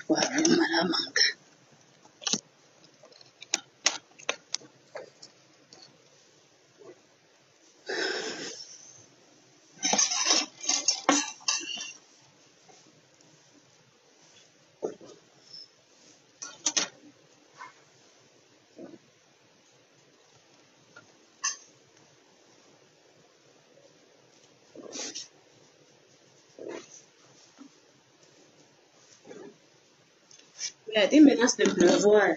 Malamanga. Il y a des menaces de pleuvoir.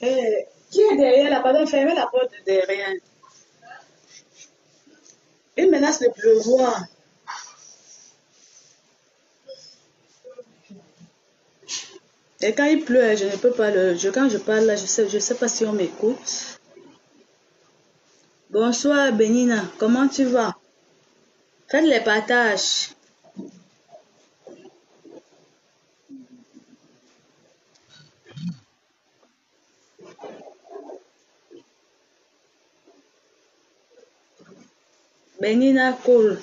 Qui est derrière là? Pardon, fermez la porte de derrière. Une menace de pleuvoir. Et quand il pleut, je ne peux pas quand je parle là, je sais pas si on m'écoute. Bonsoir Benina, comment tu vas? Faites les partages. Benina cool.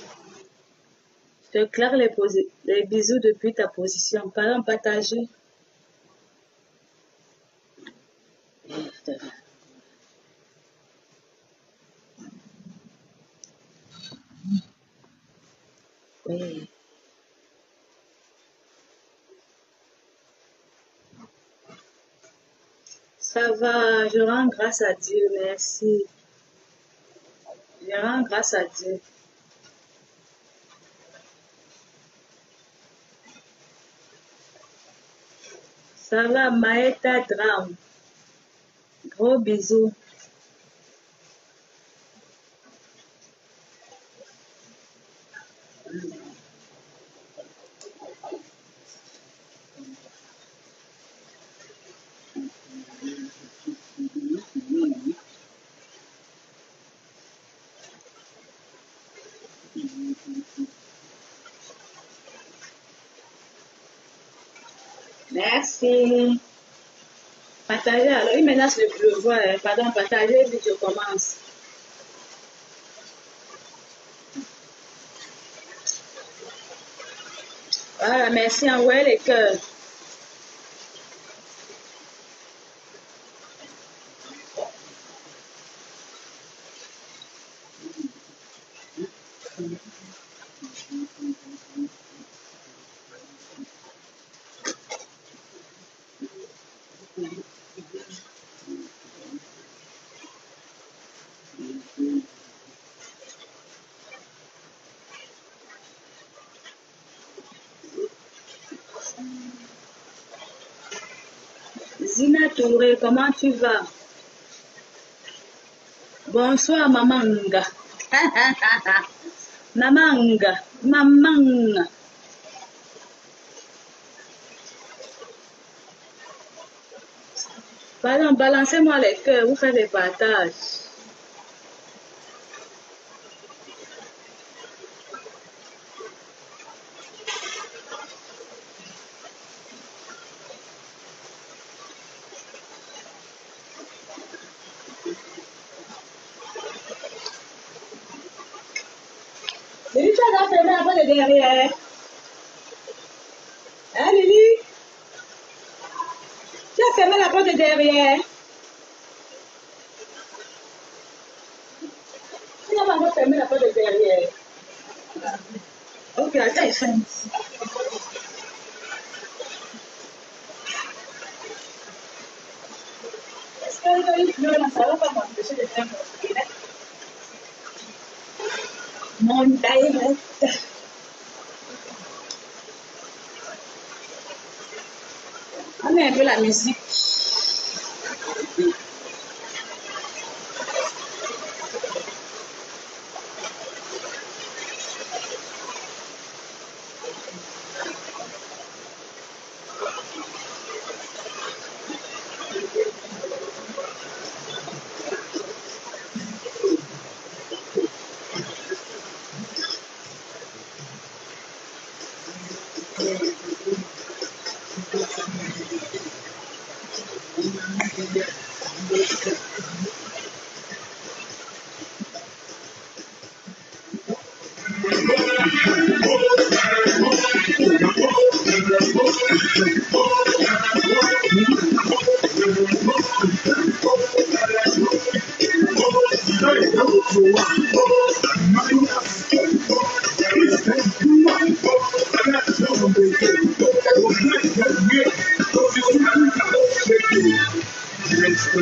Je te claque les bisous depuis ta position. Pardon, partager. Oui. Ça va, je rends grâce à Dieu, merci. Je rends grâce à Dieu. Ça va, Maëta Dram. Gros bisous. Merci. Partagez alors, il menace de pleuvoir. Pardon, partagez vite, je commence. Voilà, merci, envoyez les cœurs. Zina Touré, comment tu vas? Bonsoir, Mamanga. Mamanga, Mamanga. Pardon, balancez-moi les cœurs, vous faites des partages. Lily, tu as fermé la porte de derrière. Hein, Lily? Tu as fermé la porte de derrière. Tu n'as pas encore fermé la porte de derrière. Ok, attends, il ferme. Est-ce que il pleut là, ça ne va pas m'empêcher de faire mon direct? Mon direct. On met un peu la musique.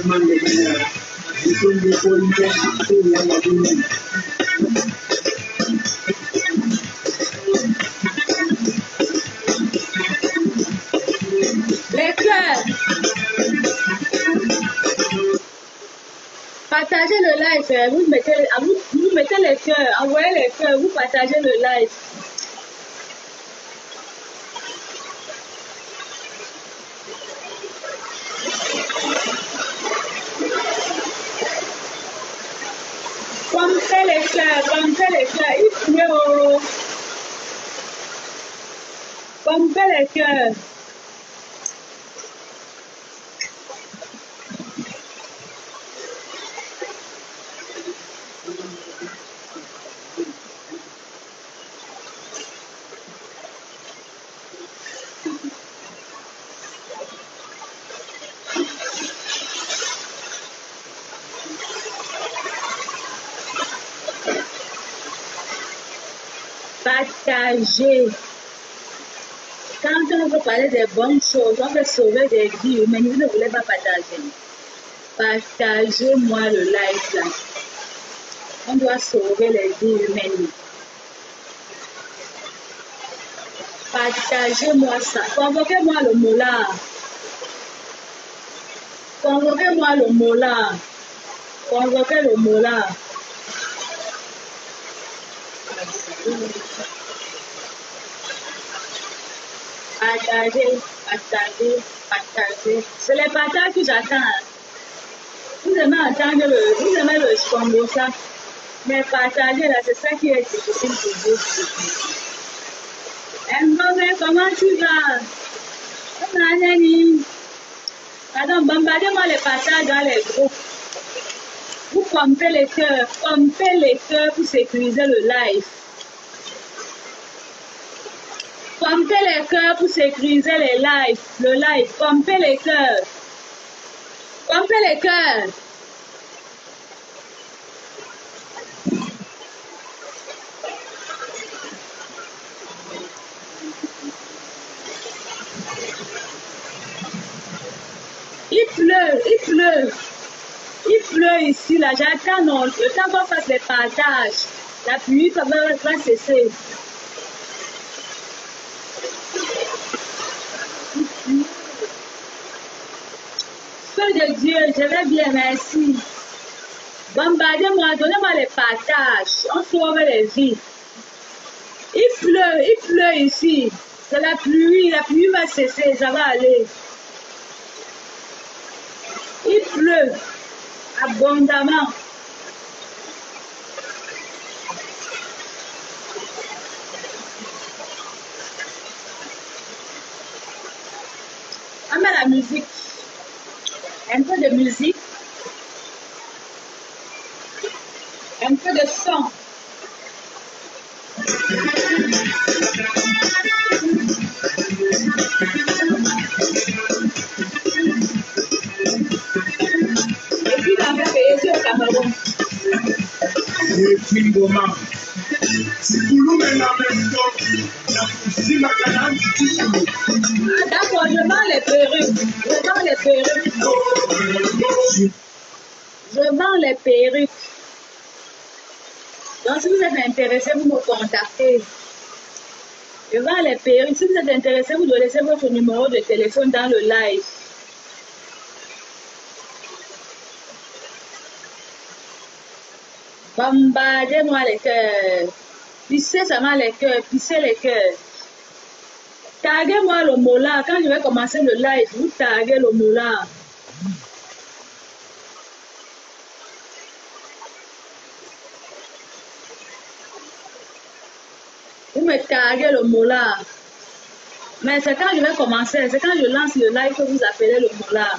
Les cœurs. Partagez le live. Vous mettez les cœurs. Envoyez les cœurs. Vous partagez le live. Pompez les cœurs. Pompez les cœurs. Il pleut. Pompez les cœurs. Partagez. Quand on veut parler des bonnes choses, on veut sauver des vies, mais vous ne voulez pas partager. Partagez-moi le live là. On doit sauver les vies humaines. Partagez-moi ça. Convoquez-moi le mot là. Convoquez-moi le mot là. Convoquez le mot là. Partagez, partagez, partagez. C'est les partages que j'attends. Vous aimez entendre vous aimez le Congo ça. Mais partager là, c'est ça qui est difficile pour vous. Mbambe, comment tu vas? Attends, bombardez-moi les partages dans les groupes. Vous pompez les cœurs pour sécuriser le live. Pompez les cœurs pour sécuriser les lives, le live. Pompez les cœurs. Pompez les cœurs. Il pleut, il pleut. Il pleut ici, là. J'attends, non. Le temps qu'on fasse les partages. La pluie va cesser. Feu de Dieu, je vais bien, merci. Bombardez-moi, donnez-moi les partages. On sauve les vies. Il pleut ici. C'est la pluie va cesser, ça va aller. Il pleut abondamment. On met la musique. Un peu de musique. Un peu de son. Et puis, on va payer au Cameroun. D'accord, je vends les perruques. Je vends les perruques. Je vends les perruques. Donc, si vous êtes intéressé, vous me contactez. Je vends les perruques. Si vous êtes intéressé, vous devez laisser votre numéro de téléphone dans le live. Bombardez-moi les cœurs. Pissez seulement les cœurs. Pissez les cœurs. Taguez-moi le mot là. Quand je vais commencer le live, vous taguez le mot là. Vous me taguez le mot là. Mais c'est quand je vais commencer, c'est quand je lance le live que vous appelez le mot là.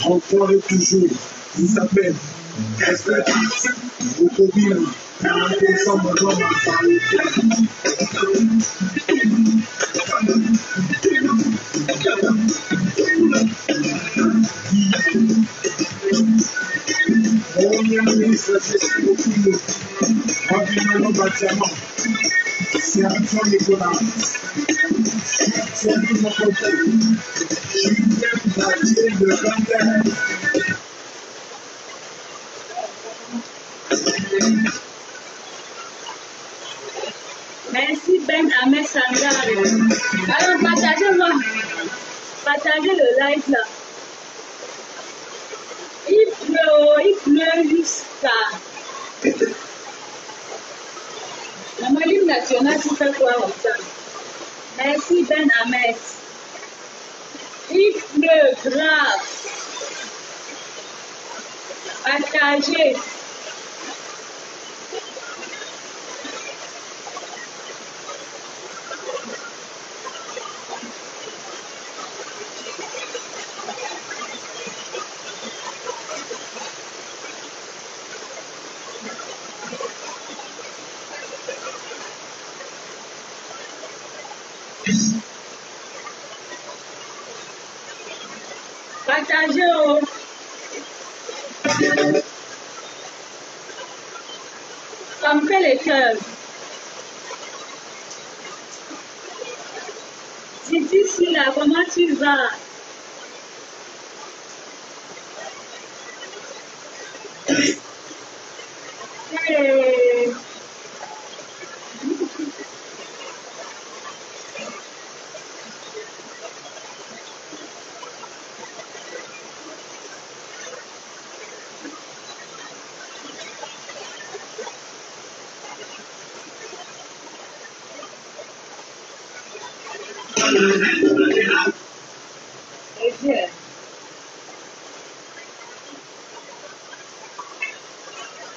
Encore et toujours, il s'appelle Espérance, Bocobine, dans la somme de l'homme à parler. Premier ministre, c'est beaucoup. Environnement bâtiment, c'est Antoine Nicolas. C'est tout mon côté. Je viens d'arriver de Canada. Merci Ben Ahmed Sandar. Alors partagez le live là. Il pleut jusqu'à. La Mali nationale, tu fais quoi comme ça? Merci Ben Ahmed. Il pleut grave. Partagez. Partagez. Ça me fait les cœurs. Titi, là, comment tu vas? Hey.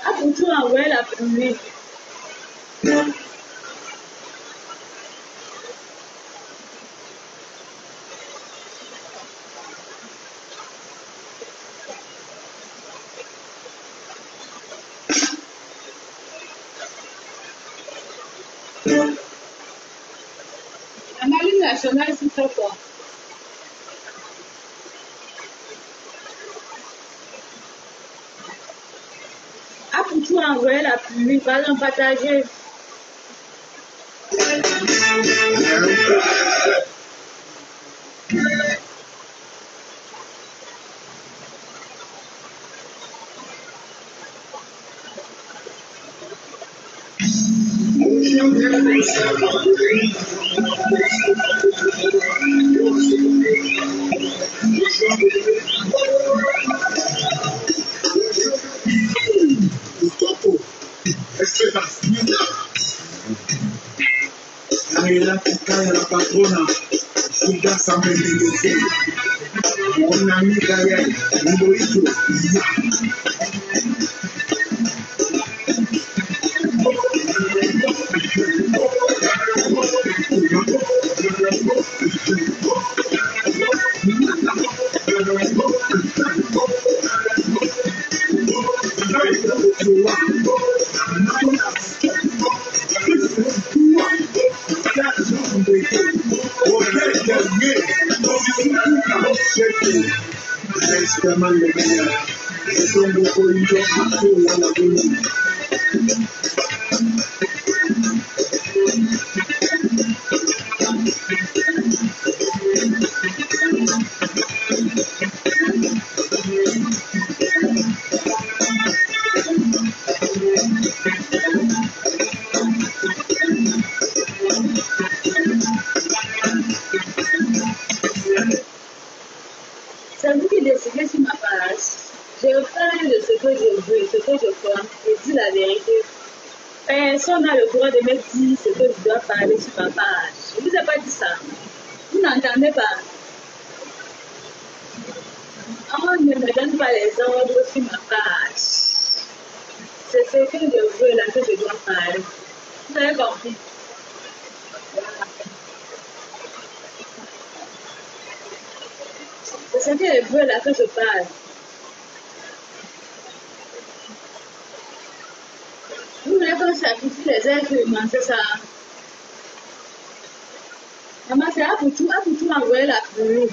Ah, pour tout envoyer la pluie. La marine nationale, c'est ça quoi? Ah, pour tout envoyer la pluie, pas en partager. La patrona, Souda Samélé, mon ami Gaël, Moïse. tellement le meilleur. Et son beaucoup, ils ont appris la lagune. C'est vous qui décidez sur ma page. Je parle de ce que je veux, ce que je crois, et dis la vérité. Personne n'a le droit de me dire ce que je dois parler sur ma page. Je ne vous ai pas dit ça. Vous n'entendez pas. On ne me donne pas les ordres sur ma page. C'est ce que je veux là que je dois parler. Vous avez compris? C'est ce que je veux là que je parle. Vous voulez qu'on sacrifie les êtres humains, c'est ça? Maman, c'est à pour tout envoyer la pluie.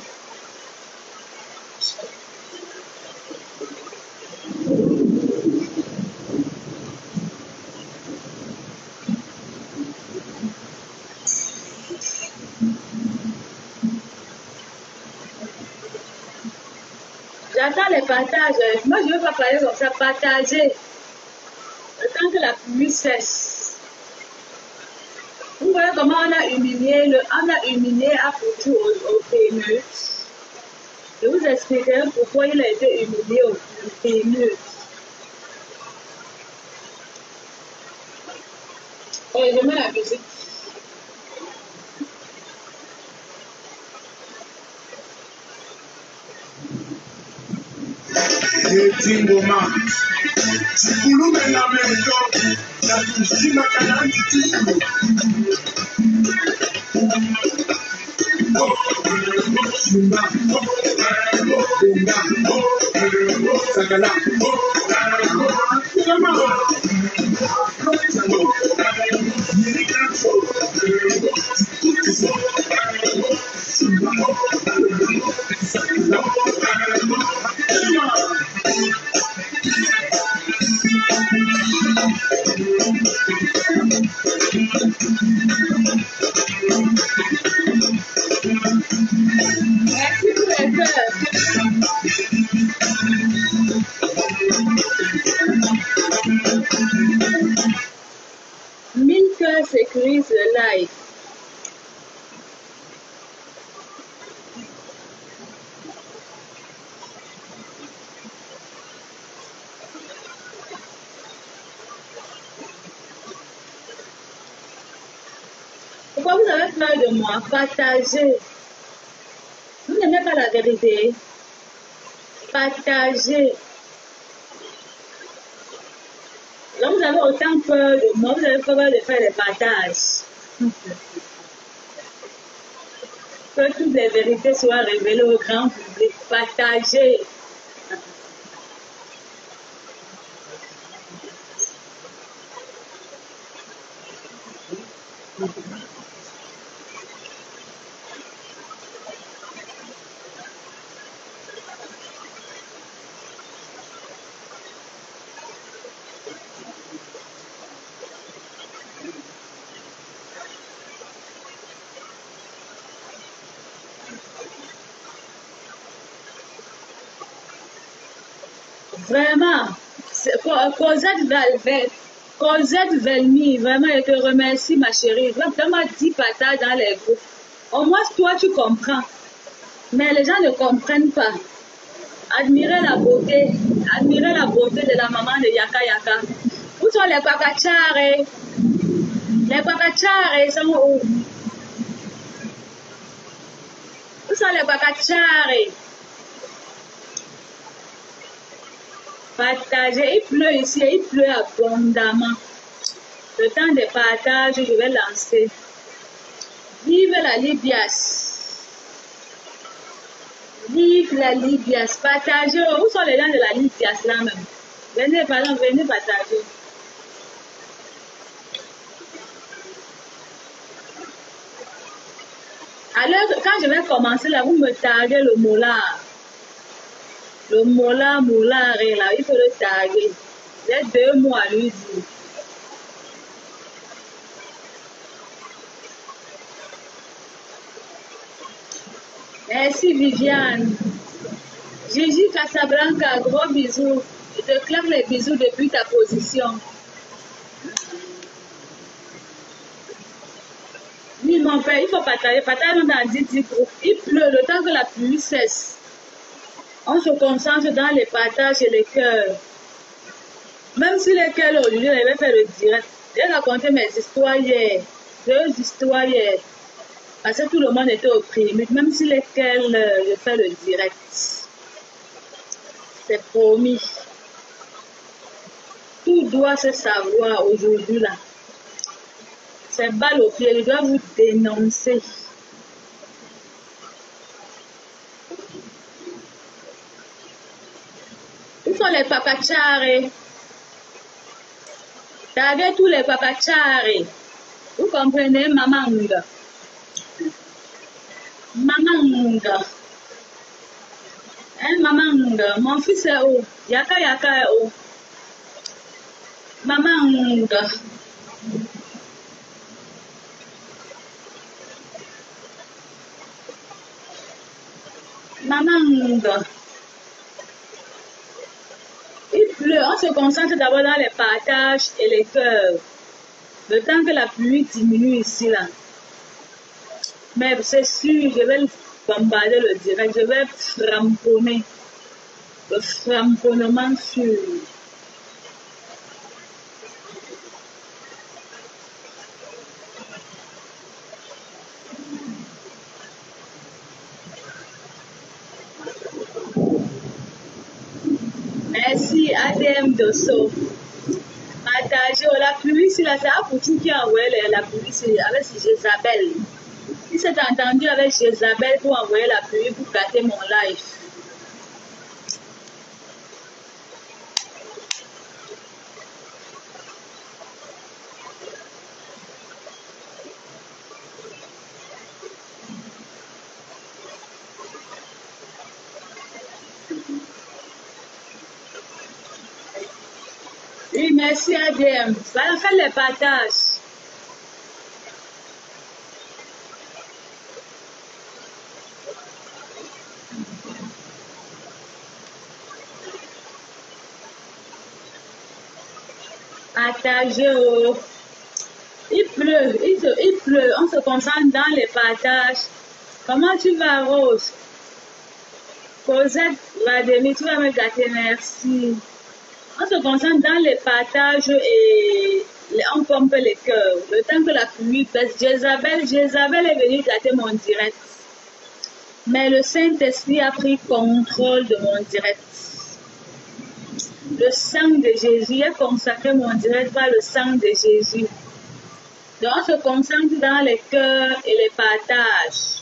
J'attends les partages. Moi, je ne veux pas parler comme ça. Partager. Le temps que la pluie cesse. Vous voyez comment on a humilié Apoutou au PME. Je vous expliquerai pourquoi il a été humilié au PME. Oh, je mets la musique. Yetingoma, Chikulu na Amerika, na kushima kanani tikulo. Shimba, Benga, Sagala, Sama, Merci pour les cœurs. 1000 cœurs sécurisent le live. Pourquoi vous avez peur de moi? Partagez. Vous n'aimez pas la vérité. Partagez. Là, vous avez autant peur de moi, vous avez peur de faire des partages. Que toutes les vérités soient révélées au grand public. Partagez. Vraiment, Cosette Velmi, vraiment, je te remercie, ma chérie. Vraiment, 10 partages dans les groupes. Au moins, toi, tu comprends. Mais les gens ne comprennent pas. Admirez la beauté de la maman de Yaka Yaka. Où sont les Kwakachare? Les Kwakachare sont où? Où sont les Kwakachare? Partagez, il pleut ici, il pleut abondamment. Le temps de partage, je vais lancer. Vive la Libias. Vive la Libias. Partagez. Où sont les gens de la Libias là même? Venez, pardon, venez partager. Alors, quand je vais commencer là, vous me taguez le mot là. Le mola, mola, là, il faut le taguer. J'ai 2 mots à lui dire. Merci Viviane. Gigi Casablanca, gros bisous. Je te claque les bisous depuis ta position. Oui, mon père, il faut partager dans 10 groupes. Il pleut, le temps que la pluie cesse. On se concentre dans les partages et les cœurs. Même si les cœurs, aujourd'hui, je vais faire le direct. J'ai raconté mes histoires hier. 2 histoires hier. Parce que tout le monde était opprimé. Même si les cœurs, je fais le direct. C'est promis. Tout doit se savoir aujourd'hui là. C'est balle au pied, je dois vous dénoncer. Où sont les papachars? Taguez tous les papachars. Vous comprenez, Mamanga? Mamanga. Hein, Mamanga? Mon fils est où? Yaka Yaka est où? Mamanga. Mamanga. Il pleut, on se concentre d'abord dans les partages et les cœurs. Le temps que la pluie diminue ici, là. Mais c'est sûr, je vais bombarder le direct, je vais framponner. Le framponnement sûr. Merci ADM Dosso. Partagez la pluie, c'est la Poutou qui a envoyé la pluie avec Jézabel. Il s'est entendu avec Jézabel pour envoyer la pluie pour gâter mon live. Oui, merci ADM. Ça va faire les partages. Partagez. Il pleut. On se concentre dans les partages. Comment tu vas, Rose? Cosette Vladimir, tu vas me gâter, merci. On se concentre dans les partages et on pompe les cœurs. Le temps que la pluie passe, Jézabel est venue gâter mon direct. Mais le Saint-Esprit a pris contrôle de mon direct. Le sang de Jésus a consacré mon direct par le sang de Jésus. Donc on se concentre dans les cœurs et les partages.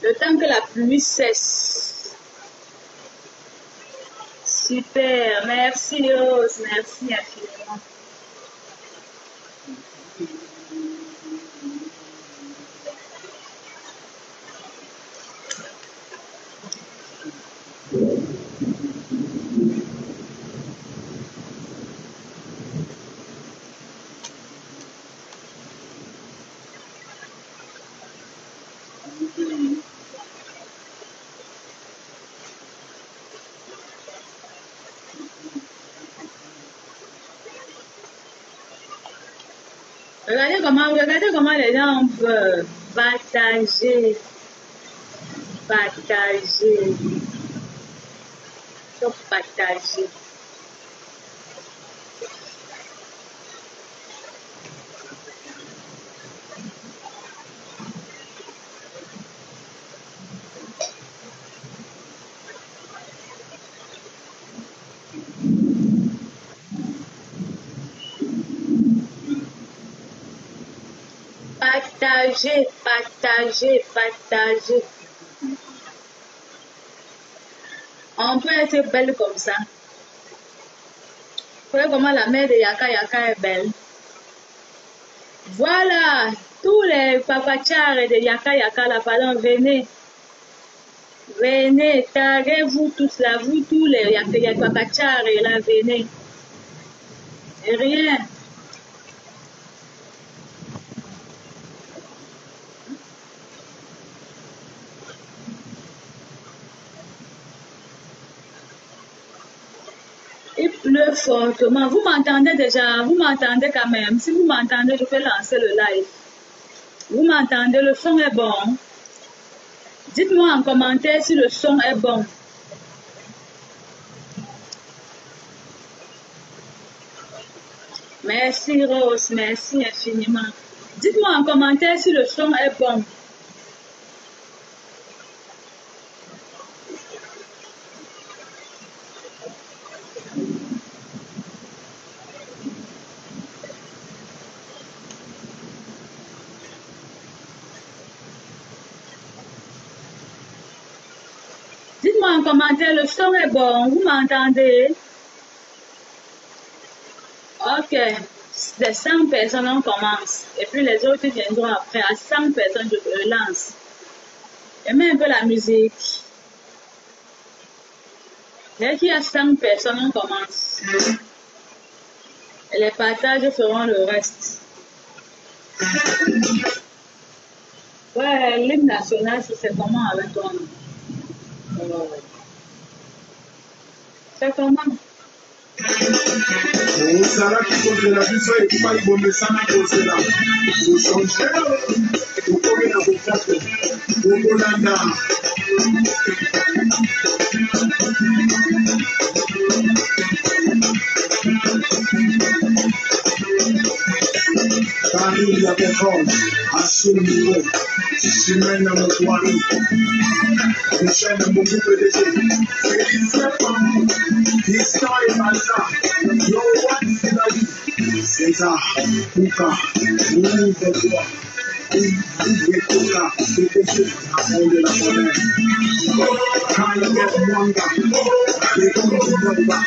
Le temps que la pluie cesse. Super, merci Rose, merci infiniment. Regardez comment les gens peuvent partager. Faut partager. Partagez. On peut être belle comme ça. Vous voyez comment la mère de Yaka Yaka est belle. Voilà, tous les papachars de Yaka Yaka là, pardon, venez. Venez, taguez-vous tous là, vous tous les Yakakachari là, venez. Et rien. Il pleut fortement. Vous m'entendez déjà? Vous m'entendez quand même? Si vous m'entendez, je peux lancer le live. Vous m'entendez? Le son est bon. Dites-moi en commentaire si le son est bon. Merci Rose, merci infiniment. Dites-moi en commentaire si le son est bon. Dites-moi en commentaire, le son est bon. Vous m'entendez? Ok. Les 100 personnes, on commence. Et puis les autres viendront après. À 100 personnes, je lance. Et mets un peu la musique. Dès qu'il y a 100 personnes, on commence. Et les partages feront le reste. Ouais, l'hymne national, c'est comment avec toi? C'est comment? Sarah qui pose la vie, et pas il me semble poser là. Vous changez, vous pouvez la faire. Vous Bolanda. Paris, la pétrole, assume-le. Je mène à mon soirée. Je chaîne mon couple d'été. Histoire et malsa. Yo, what is it like? C'est ça, Pouka, ouvre-toi. Ouvre-toi, dépêchez, avant de la monnaie. Quand il y a Mwanga, les gens qui ne pas.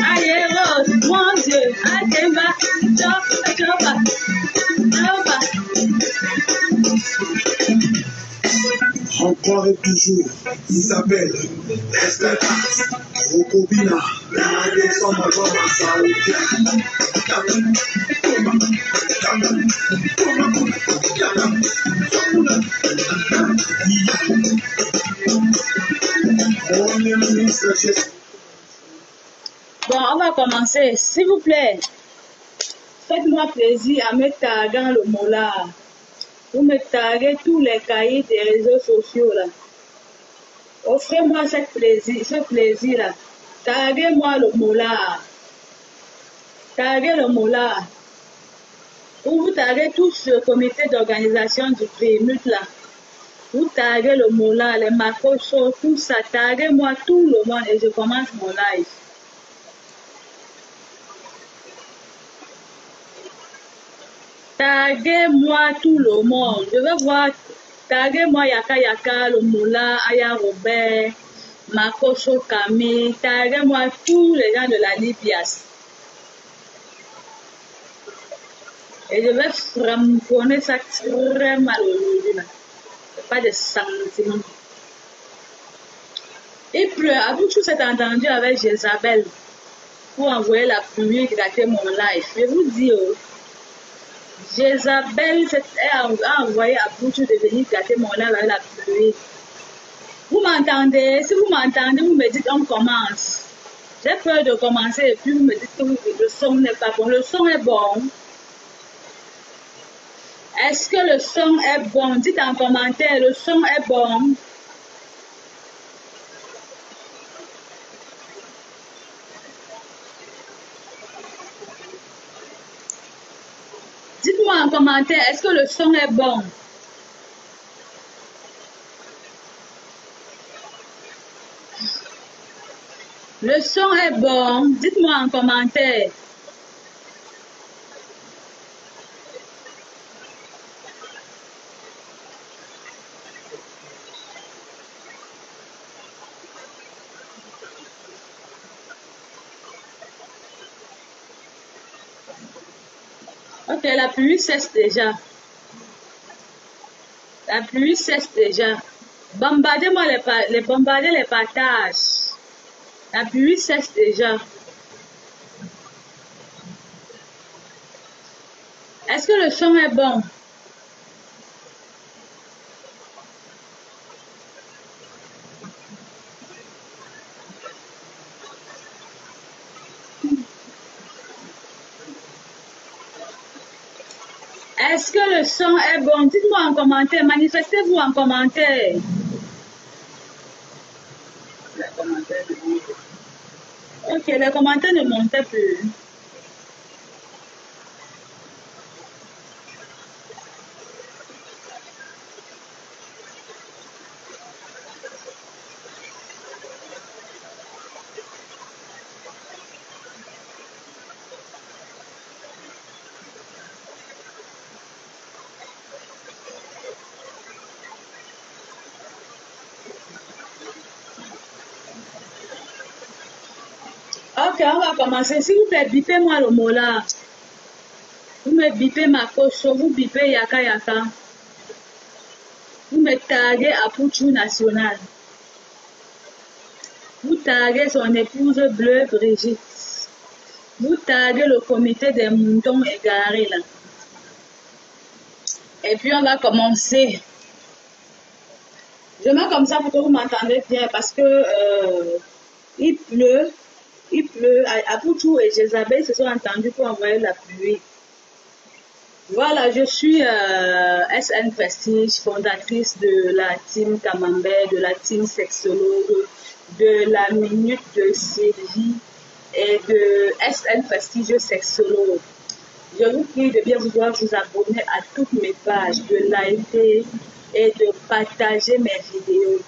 Allez, Rose, mon Dieu, Akemba, Chopa. Encore et toujours, Isabelle, Esther, Rokobina, Alexandre Saoudia. Bon, on va commencer. S'il vous plaît, faites-moi plaisir à me taguer le mot là. Vous me taguez tous les cahiers des réseaux sociaux là. Offrez-moi ce plaisir là. Taguez-moi le mot là. Taguez le mot là. Vous taguez tout ce comité d'organisation du Prémut là. Vous taguez le mot là, les macros, tout ça. Taguez-moi tout le monde et je commence mon live. Taguez-moi tout le monde. Je veux voir. Taguez-moi Yaka, le Moula, Aya Robert, Makoso Kami. Taguez-moi tous les gens de la Libias. Et je vais framponner ça très mal aujourd'hui. Pas de sentiments. Il pleut. Avez-vous s'est entendu avec Jézabel pour envoyer la pluie qui gâtait mon live? Je vous dis, Jézabel a envoyé à Bouchou de venir gâter mon live avec la pluie. Vous m'entendez? Si vous m'entendez, vous me dites on commence. J'ai peur de commencer et puis vous me dites que le son n'est pas bon. Le son est bon. Est-ce que le son est bon? Dites en commentaire, le son est bon. Dites-moi en commentaire, est-ce que le son est bon? Le son est bon. Dites-moi en commentaire. Ok, la pluie cesse déjà. La pluie cesse déjà. Bombardez-moi bombardez les partages. La pluie cesse déjà. Est-ce que le son est bon? Est-ce que le son est bon? Dites-moi en commentaire. Manifestez-vous en commentaire. Ok, les commentaires ne montaient plus. Ok, on va commencer. S'il vous plaît, bipez-moi le mot là. Vous me bipez ma coche, vous bipez Yaka Yaka. Vous me taguez à Pouchou National. Vous taguez son épouse bleue Brigitte. Vous taguez le comité des moutons égarés là. Et puis on va commencer. Je mets comme ça pour que vous m'entendez bien parce que il pleut. Il pleut. Apouchou et Jézabel se sont entendus pour envoyer la pluie. Voilà, je suis SN Prestige, fondatrice de la team Camembert, de la team Sexologue, de la Minute de Sylvie et de SN Prestige Sexologue. Je vous prie de bien vouloir vous abonner à toutes mes pages, de liker et de partager mes vidéos.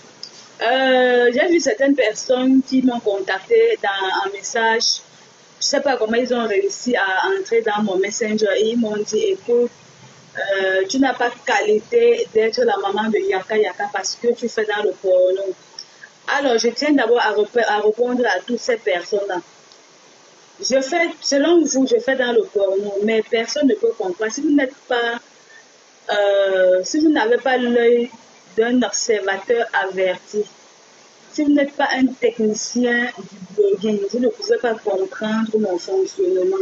J'ai vu certaines personnes qui m'ont contacté dans un message. Je ne sais pas comment ils ont réussi à entrer dans mon messenger et ils m'ont dit, écoute, tu n'as pas qualité d'être la maman de Yaka Yaka parce que tu fais dans le porno. Alors, je tiens d'abord à répondre à toutes ces personnes-là. Je fais, selon vous, je fais dans le porno, mais personne ne peut comprendre. Si vous n'êtes pas, si vous n'avez pas l'œil d'un observateur averti, si vous n'êtes pas un technicien du blogging, vous ne pouvez pas comprendre mon fonctionnement.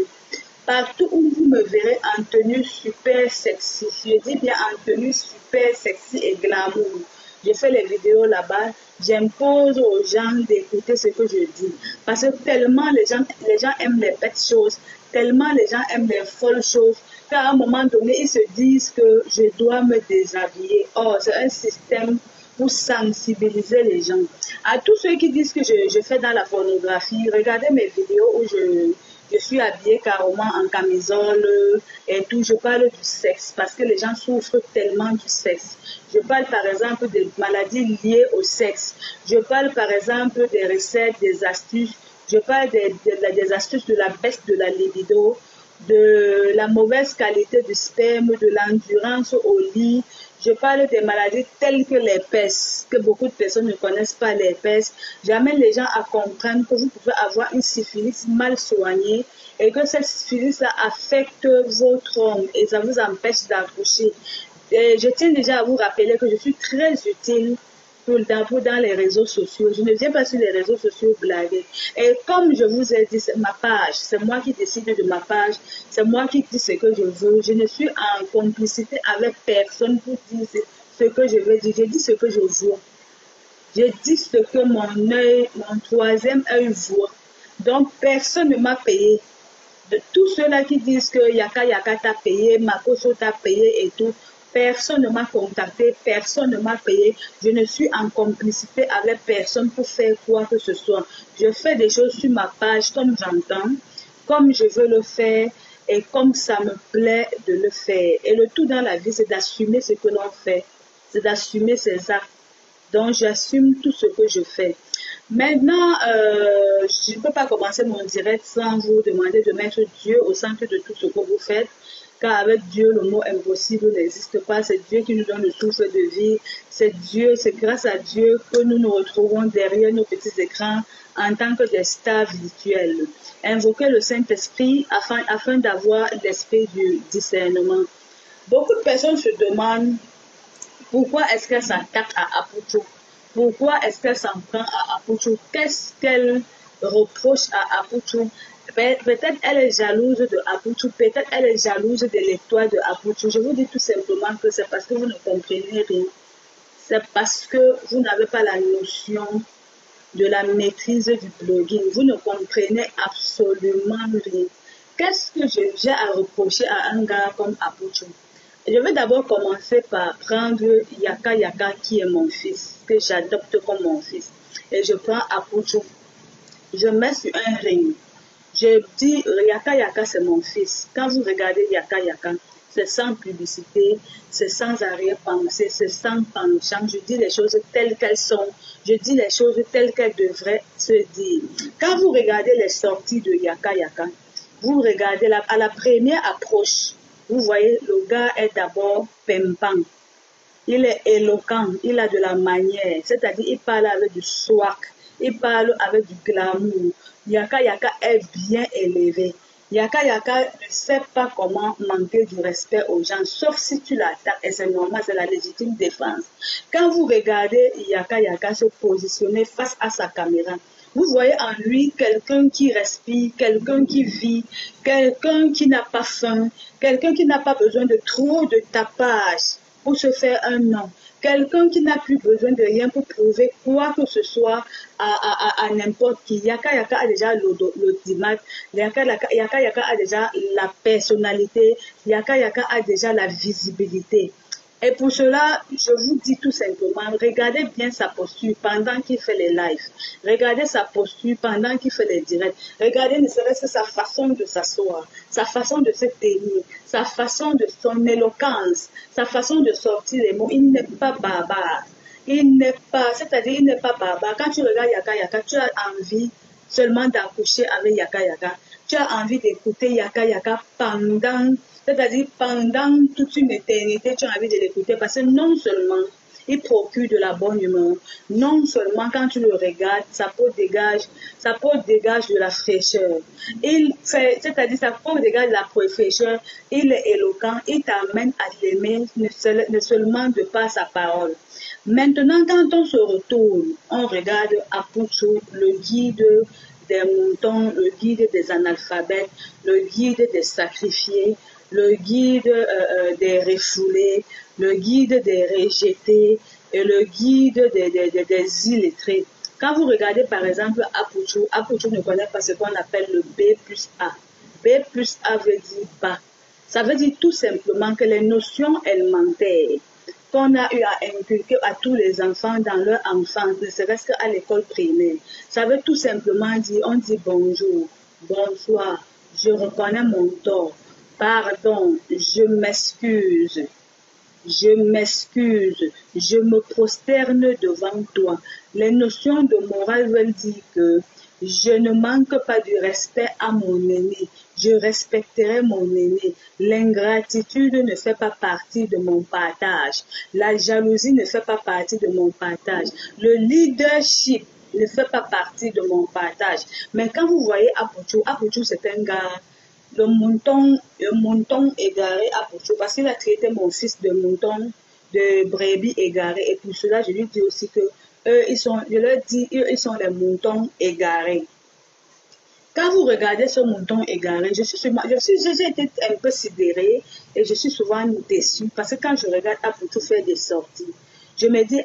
Partout où vous me verrez en tenue super sexy, je dis bien en tenue super sexy et glamour, je fais les vidéos là-bas, j'impose aux gens d'écouter ce que je dis. Parce que tellement les gens aiment les bêtes choses, tellement les gens aiment les folles choses, qu'à un moment donné, ils se disent que je dois me déshabiller. Or, c'est un système pour sensibiliser les gens. À tous ceux qui disent que je fais dans la pornographie, regardez mes vidéos où je suis habillée carrément en camisole et tout. Je parle du sexe parce que les gens souffrent tellement du sexe. Je parle par exemple des maladies liées au sexe. Je parle par exemple des recettes, des astuces. Je parle des astuces de la baisse de la libido, de la mauvaise qualité du sperme, de l'endurance au lit. Je parle des maladies telles que l'herpès, que beaucoup de personnes ne connaissent pas l'herpès. J'amène les gens à comprendre que vous pouvez avoir une syphilis mal soignée et que cette syphilis-là affecte votre homme et ça vous empêche d'accoucher. Je tiens déjà à vous rappeler que je suis très utile tout le temps dans les réseaux sociaux. Je ne viens pas sur les réseaux sociaux blaguer. Et comme je vous ai dit, c'est ma page. C'est moi qui décide de ma page. C'est moi qui dis ce que je veux. Je ne suis en complicité avec personne pour dire ce que je veux dire. Je dis ce que je vois. Je dis ce que mon troisième œil voit. Donc, personne ne m'a payé. De tous ceux-là qui disent que Yaka Yaka t'a payé, Makoso t'a payé et tout, personne ne m'a contacté, personne ne m'a payé. Je ne suis en complicité avec personne pour faire quoi que ce soit. Je fais des choses sur ma page comme j'entends, comme je veux le faire et comme ça me plaît de le faire. Et le tout dans la vie, c'est d'assumer ce que l'on fait, c'est d'assumer ses actes. Donc, j'assume tout ce que je fais. Maintenant, je ne peux pas commencer mon direct sans vous demander de mettre Dieu au centre de tout ce que vous faites. Car avec Dieu, le mot impossible n'existe pas. C'est Dieu qui nous donne le souffle de vie. C'est Dieu, c'est grâce à Dieu que nous nous retrouvons derrière nos petits écrans en tant que des stars virtuelles. Invoquez le Saint-Esprit afin d'avoir l'esprit du discernement. Beaucoup de personnes se demandent pourquoi est-ce qu'elle s'attaque à Aputu. Pourquoi est-ce qu'elle s'en prend à Aputu? Qu'est-ce qu'elle reproche à Aputu? Peut-être elle est jalouse de Aputu, peut-être elle est jalouse de l'étoile de Aputu. Je vous dis tout simplement que c'est parce que vous ne comprenez rien. C'est parce que vous n'avez pas la notion de la maîtrise du blogging. Vous ne comprenez absolument rien. Qu'est-ce que j'ai à reprocher à un gars comme Aputu? Je vais d'abord commencer par prendre Yaka Yaka qui est mon fils, que j'adopte comme mon fils. Et je prends Aputu. Je mets sur un ring. Je dis Yaka Yaka c'est mon fils. Quand vous regardez Yaka Yaka, c'est sans publicité, c'est sans arrière-pensée, c'est sans penchant. Je dis les choses telles qu'elles sont. Je dis les choses telles qu'elles devraient se dire. Quand vous regardez les sorties de Yaka Yaka, vous regardez à la première approche, vous voyez, le gars est d'abord pimpant. Il est éloquent, il a de la manière, c'est-à-dire il parle avec du swag, il parle avec du glamour. Yaka Yaka est bien élevé. Yaka Yaka ne sait pas comment manquer du respect aux gens, sauf si tu l'attaques, et c'est normal, c'est la légitime défense. Quand vous regardez Yaka Yaka se positionner face à sa caméra, vous voyez en lui quelqu'un qui respire, quelqu'un qui vit, quelqu'un qui n'a pas faim, quelqu'un qui n'a pas besoin de trop de tapage pour se faire un nom. Quelqu'un qui n'a plus besoin de rien pour prouver quoi que ce soit à n'importe qui. Yaka Yaka a déjà l'audimat, Yaka Yaka a déjà la personnalité, Yaka Yaka a déjà la visibilité. Et pour cela, je vous dis tout simplement, regardez bien sa posture pendant qu'il fait les lives. Regardez sa posture pendant qu'il fait les directs. Regardez ne serait-ce que sa façon de s'asseoir, sa façon de se tenir, sa façon de son éloquence, sa façon de sortir les mots. Il n'est pas barbare. Il n'est pas, c'est-à-dire il n'est pas barbare. Quand tu regardes Yaka Yaka, tu as envie seulement d'accoucher avec Yaka Yaka. Tu as envie d'écouter Yaka Yaka c'est-à-dire pendant toute une éternité, tu as envie de l'écouter parce que non seulement il procure de la bonne humeur, non seulement quand tu le regardes, sa peau dégage de la fraîcheur. Il fait, c'est-à-dire sa peau dégage de la fraîcheur, il est éloquent, il t'amène à l'aimer, ne seulement de par sa parole. Maintenant, quand on se retourne, on regarde Aputu, le guide des moutons, le guide des analphabètes, le guide des sacrifiés, le guide des refoulés, le guide des rejetés et le guide des illettrés. Quand vous regardez par exemple Aputu, Aputu ne connaît pas ce qu'on appelle le B+A. B+A veut dire bas. Ça veut dire tout simplement que les notions élémentaires qu'on a eu à inculquer à tous les enfants dans leur enfance, ne serait-ce qu'à l'école primaire, ça veut tout simplement dire, on dit bonjour, bonsoir, je reconnais mon tort, pardon, je m'excuse, je me prosterne devant toi. Les notions de morale veulent dire que je ne manque pas du respect à mon aîné. Je respecterai mon aîné. L'ingratitude ne fait pas partie de mon partage. La jalousie ne fait pas partie de mon partage. Le leadership ne fait pas partie de mon partage. Mais quand vous voyez Aputu, Aputu c'est un gars, le mouton égaré Aputu, parce qu'il a traité mon fils de mouton, de brebis égaré. Et pour cela, je lui dis aussi que je leur dis, ils sont les moutons égarés. Quand vous regardez ce mouton égaré, j'ai été un peu sidérée et je suis souvent déçue parce que quand je regarde Aputu faire des sorties, je me dis,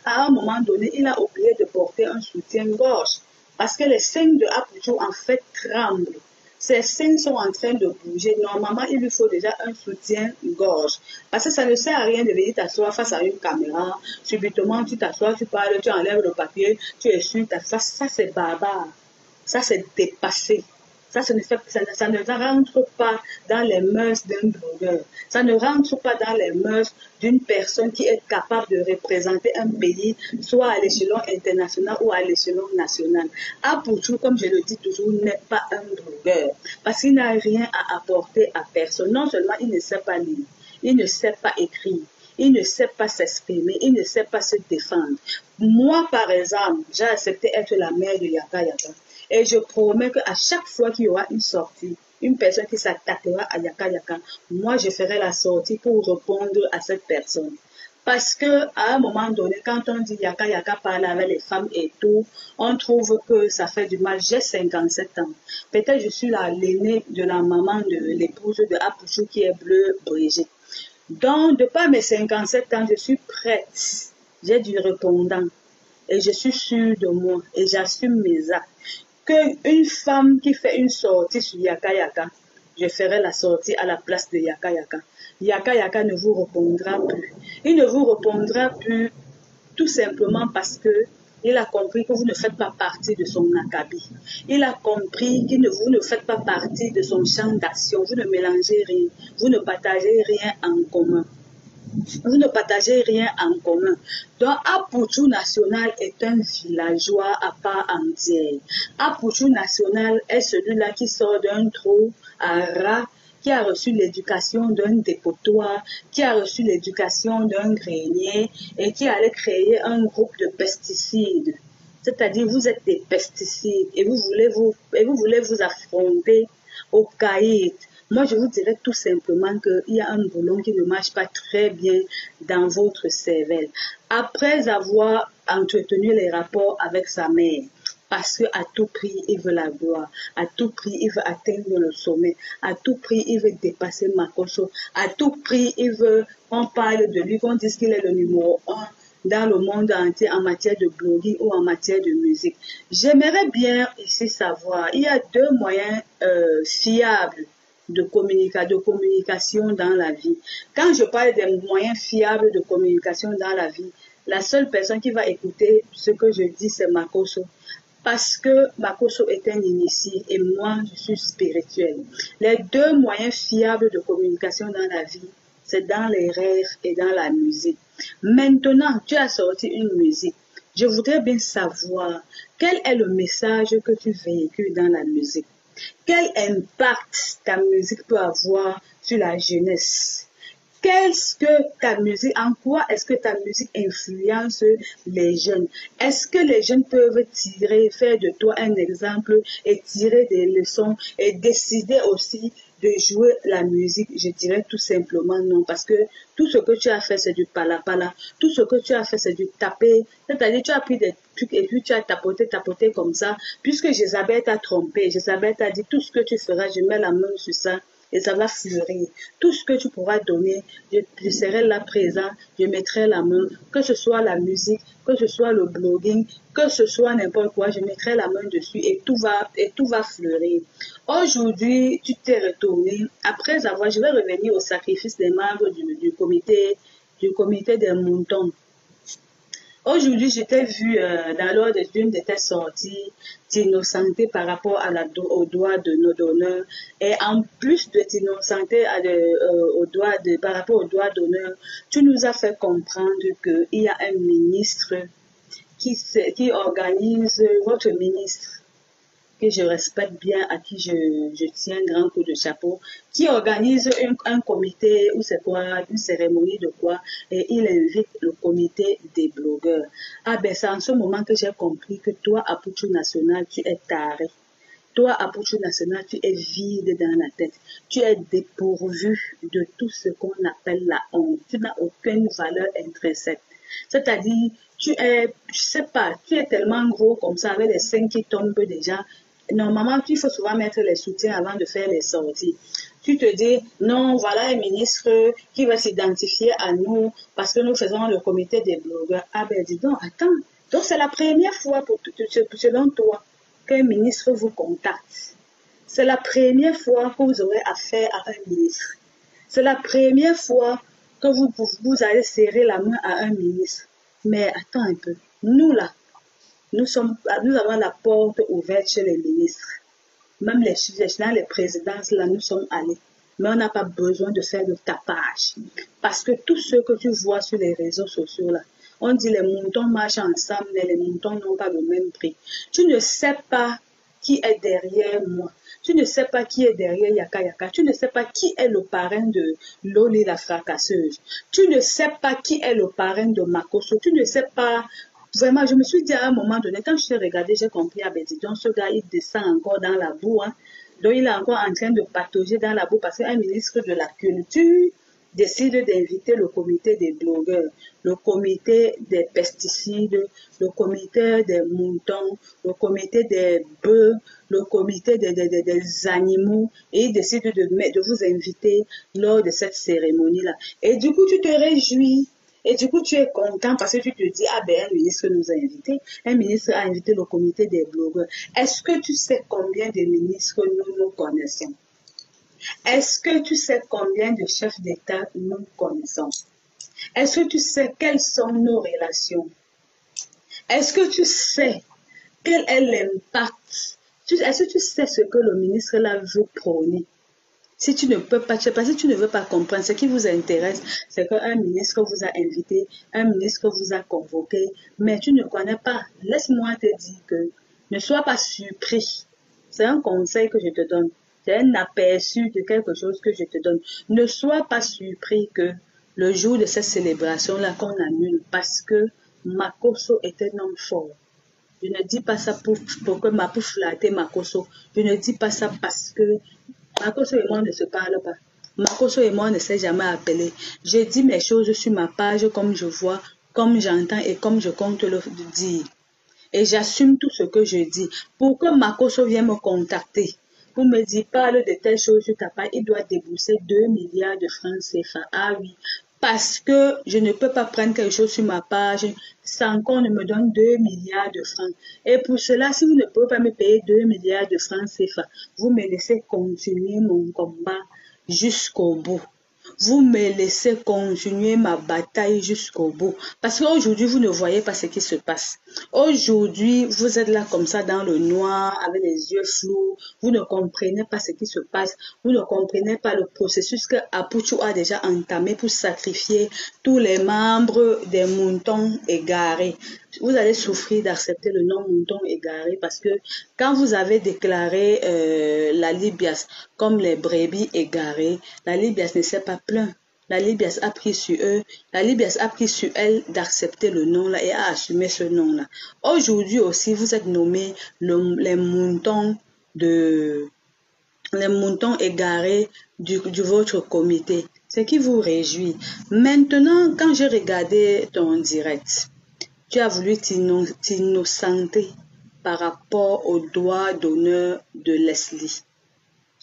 à un moment donné, il a oublié de porter un soutien-gorge parce que les seins de Aputu en fait tremblent. Ses seins sont en train de bouger. Normalement, il lui faut déjà un soutien-gorge. Parce que ça ne sert à rien de venir t'asseoir face à une caméra. Subitement, tu t'assois, tu parles, tu enlèves le papier, tu essuies ta face. Ça, c'est barbare. Ça, c'est dépassé. ça ne rentre pas dans les mœurs d'un blogueur. Ça ne rentre pas dans les mœurs d'une personne qui est capable de représenter un pays, soit à l'échelon international ou à l'échelon national. Apouchou, comme je le dis toujours, n'est pas un blogueur. Parce qu'il n'a rien à apporter à personne. Non seulement il ne sait pas lire, il ne sait pas écrire, il ne sait pas s'exprimer, il ne sait pas se défendre. Moi, par exemple, j'ai accepté être la mère de Yaka Yaka. Et je promets qu'à chaque fois qu'il y aura une sortie, une personne qui s'attaquera à Yaka Yaka, moi, je ferai la sortie pour répondre à cette personne. Parce que à un moment donné, quand on dit Yaka Yaka parle avec les femmes et tout, on trouve que ça fait du mal. J'ai 57 ans. Peut-être je suis l'aînée de la maman de l'épouse de Apouchou qui est Bleu Brigitte. Donc, de par mes 57 ans, je suis prête. J'ai du répondant. Et je suis sûre de moi. Et j'assume mes actes. Qu'une femme qui fait une sortie sur Yaka Yaka, je ferai la sortie à la place de Yaka Yaka. Yaka Yaka ne vous répondra plus. Il ne vous répondra plus tout simplement parce que il a compris que vous ne faites pas partie de son acabit. Il a compris que vous ne faites pas partie de son champ d'action. Vous ne mélangez rien. Vous ne partagez rien en commun. Vous ne partagez rien en commun. Donc, Apouchou National est un villageois à part entière. Apouchou National est celui-là qui sort d'un trou à rat, qui a reçu l'éducation d'un dépotoir, qui a reçu l'éducation d'un grenier et qui allait créer un groupe de pesticides. C'est-à-dire, vous êtes des pesticides et vous voulez vous affronter au caïd. Moi, je vous dirais tout simplement qu'il y a un boulon qui ne marche pas très bien dans votre cervelle. Après avoir entretenu les rapports avec sa mère, parce qu'à tout prix, il veut la gloire. À tout prix, il veut atteindre le sommet. À tout prix, il veut dépasser Makoso. À tout prix, il veut qu'on parle de lui, qu'on dise qu'il est le numéro 1 dans le monde entier en matière de blogging ou en matière de musique. J'aimerais bien ici savoir, il y a deux moyens fiables de communication dans la vie. Quand je parle des moyens fiables de communication dans la vie, la seule personne qui va écouter ce que je dis, c'est Makoso. Parce que Makoso est un initié et moi, je suis spirituelle. Les deux moyens fiables de communication dans la vie, c'est dans les rêves et dans la musique. Maintenant, tu as sorti une musique. Je voudrais bien savoir quel est le message que tu véhicules dans la musique. Quel impact ta musique peut avoir sur la jeunesse? En quoi est-ce que ta musique influence les jeunes? Est-ce que les jeunes peuvent faire de toi un exemple et tirer des leçons et décider aussi de jouer la musique? Je dirais tout simplement non, parce que tout ce que tu as fait, c'est du pala-pala. Tout ce que tu as fait, c'est du taper. C'est-à-dire, tu as pris des trucs et puis tu as tapoté comme ça. Puisque Jézabel t'a trompé, Jézabel t'a dit tout ce que tu feras, je mets la main sur ça. Et ça va fleurir. Tout ce que tu pourras donner, je serai là présent, je mettrai la main, que ce soit la musique, que ce soit le blogging, que ce soit n'importe quoi, je mettrai la main dessus et tout va fleurir. Aujourd'hui, tu t'es retourné, je vais revenir au sacrifice des membres du comité des moutons. Aujourd'hui, je t'ai vu dans l'ordre d'une de tes sorties t'innocenter par rapport au droit de nos donneurs. Et en plus de t'innocenter par rapport au droit d'honneur, tu nous as fait comprendre qu'il y a un ministre qui organise, votre ministre, que je respecte bien, à qui je tiens un grand coup de chapeau, qui organise un comité, ou c'est quoi, une cérémonie de quoi, et il invite le comité des blogueurs. Ah ben c'est en ce moment que j'ai compris que toi, Apouchou National, tu es taré. Toi, Apouchou National, tu es vide dans la tête. Tu es dépourvu de tout ce qu'on appelle la honte. Tu n'as aucune valeur intrinsèque. C'est-à-dire, tu es tellement gros comme ça, avec les seins qui tombent déjà. Normalement, il faut souvent mettre les soutiens avant de faire les sorties. Tu te dis, non, voilà un ministre qui va s'identifier à nous parce que nous faisons le comité des blogueurs. Ah ben dis donc, attends. Donc c'est la première fois, selon toi, qu'un ministre vous contacte. C'est la première fois que vous aurez affaire à un ministre. C'est la première fois que vous allez serrer la main à un ministre. Mais attends un peu. Nous là, nous avons la porte ouverte chez les ministres. même les présidences, là, nous sommes allés. Mais on n'a pas besoin de faire le tapage. Parce que tout ce que tu vois sur les réseaux sociaux, là, on dit les moutons marchent ensemble, mais les moutons n'ont pas le même prix. Tu ne sais pas qui est derrière moi. Tu ne sais pas qui est derrière Yaka Yaka. Tu ne sais pas qui est le parrain de Loli la fracasseuse. Tu ne sais pas qui est le parrain de Makoso. Tu ne sais pas. Vraiment, je me suis dit à un moment donné, quand je t'ai regardé, j'ai compris, ah ben dis donc, ce gars, il descend encore dans la boue. Hein. Donc, il est encore en train de patauger dans la boue parce qu'un ministre de la Culture décide d'inviter le comité des blogueurs, le comité des pesticides, le comité des moutons, le comité des bœufs, le comité des animaux, et il décide de vous inviter lors de cette cérémonie-là. Et du coup, tu te réjouis. Et du coup, tu es content parce que tu te dis, ah ben, un ministre nous a invités. Un ministre a invité le comité des blogueurs. Est-ce que tu sais combien de ministres nous connaissons? Est-ce que tu sais combien de chefs d'État nous connaissons? Est-ce que tu sais quelles sont nos relations? Est-ce que tu sais quel est l'impact? Est-ce que tu sais ce que le ministre là veut prôner? Si tu ne peux pas, si tu ne veux pas comprendre, ce qui vous intéresse, c'est qu'un ministre vous a invité, un ministre vous a convoqué, mais tu ne connais pas. Laisse-moi te dire que ne sois pas surpris. C'est un conseil que je te donne. C'est un aperçu de quelque chose que je te donne. Ne sois pas surpris que le jour de cette célébration-là qu'on annule parce que Makoso est un homme fort. Je ne dis pas ça pour flatter Makoso. Je ne dis pas ça parce que Makoso et moi ne se parlent pas. Makoso et moi ne s'est jamais appelé. Je dis mes choses sur ma page comme je vois, comme j'entends et comme je compte le dire. Et j'assume tout ce que je dis. Pour que Makoso vienne me contacter, pour me dire, parle de telle chose sur ta page, il doit débourser 2 milliards de francs CFA. Ah oui, parce que je ne peux pas prendre quelque chose sur ma page sans qu'on ne me donne 2 milliards de francs. Et pour cela, si vous ne pouvez pas me payer 2 milliards de francs CFA, vous me laissez continuer mon combat jusqu'au bout. Vous me laissez continuer ma bataille jusqu'au bout. Parce qu'aujourd'hui, vous ne voyez pas ce qui se passe. Aujourd'hui, vous êtes là comme ça dans le noir, avec les yeux flous. Vous ne comprenez pas ce qui se passe. Vous ne comprenez pas le processus que Apuchu a déjà entamé pour sacrifier tous les membres des moutons égarés. Vous allez souffrir d'accepter le nom mouton égaré parce que quand vous avez déclaré la Libias comme les brebis égarées, la Libias ne s'est pas plaint. La Libias a pris sur eux, la Libias a pris sur elle d'accepter le nom-là et a assumé ce nom-là. Aujourd'hui aussi, vous êtes nommés les moutons égarés du votre comité. Ce qui vous réjouit. Maintenant, quand j'ai regardé ton direct, tu as voulu t'innocenter par rapport au droit d'honneur de Leslie.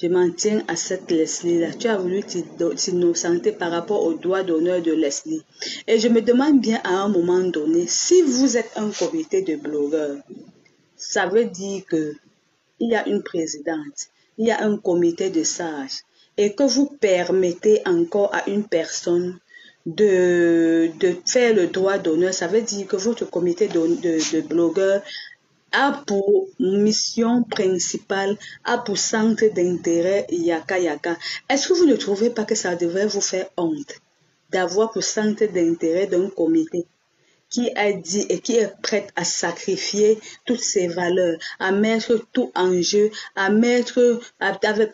Je m'en tiens à cette Leslie-là. Tu as voulu t'innocenter par rapport au droit d'honneur de Leslie. Et je me demande bien à un moment donné, si vous êtes un comité de blogueurs, ça veut dire que il y a une présidente, il y a un comité de sages, et que vous permettez encore à une personne de faire le droit d'honneur, ça veut dire que votre comité de blogueurs a pour mission principale, a pour centre d'intérêt Yaka Yaka. Est-ce que vous ne trouvez pas que ça devrait vous faire honte d'avoir pour centre d'intérêt d'un comité qui a dit et qui est prête à sacrifier toutes ses valeurs, à mettre tout en jeu, à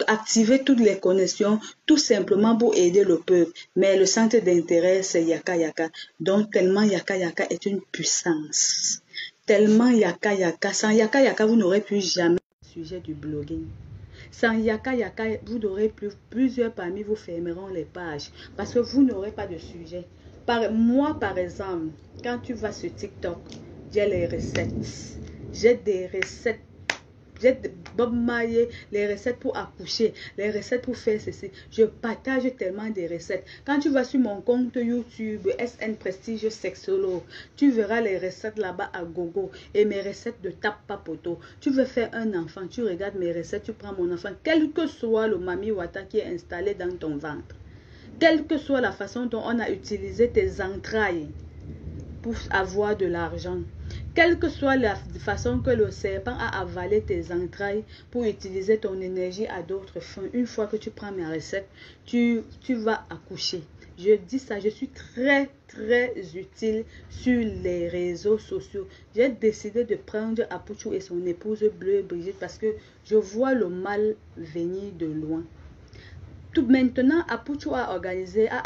activer toutes les connexions, tout simplement pour aider le peuple. Mais le centre d'intérêt, c'est Yaka Yaka. Donc, tellement Yaka Yaka est une puissance. Tellement Yaka Yaka. Sans Yaka Yaka, vous n'aurez plus jamais le sujet du blogging. Sans Yaka Yaka, vous n'aurez plus, plusieurs parmi vous fermeront les pages parce que vous n'aurez pas de sujet. Moi, par exemple, quand tu vas sur TikTok, j'ai les recettes. J'ai des recettes. J'ai Bob Marley, les recettes pour accoucher, les recettes pour faire ceci. Je partage tellement des recettes. Quand tu vas sur mon compte YouTube, SN Prestige Sexolo, tu verras les recettes là-bas à gogo. Et mes recettes de tape papoto. Tu veux faire un enfant, tu regardes mes recettes, tu prends mon enfant, quel que soit le Mami Wata qui est installé dans ton ventre. Quelle que soit la façon dont on a utilisé tes entrailles pour avoir de l'argent. Quelle que soit la façon que le serpent a avalé tes entrailles pour utiliser ton énergie à d'autres fins, une fois que tu prends mes recettes, tu vas accoucher. Je dis ça, je suis très utile sur les réseaux sociaux. J'ai décidé de prendre Apuchu et son épouse bleue Brigitte parce que je vois le mal venir de loin. Tout maintenant, Apuchu a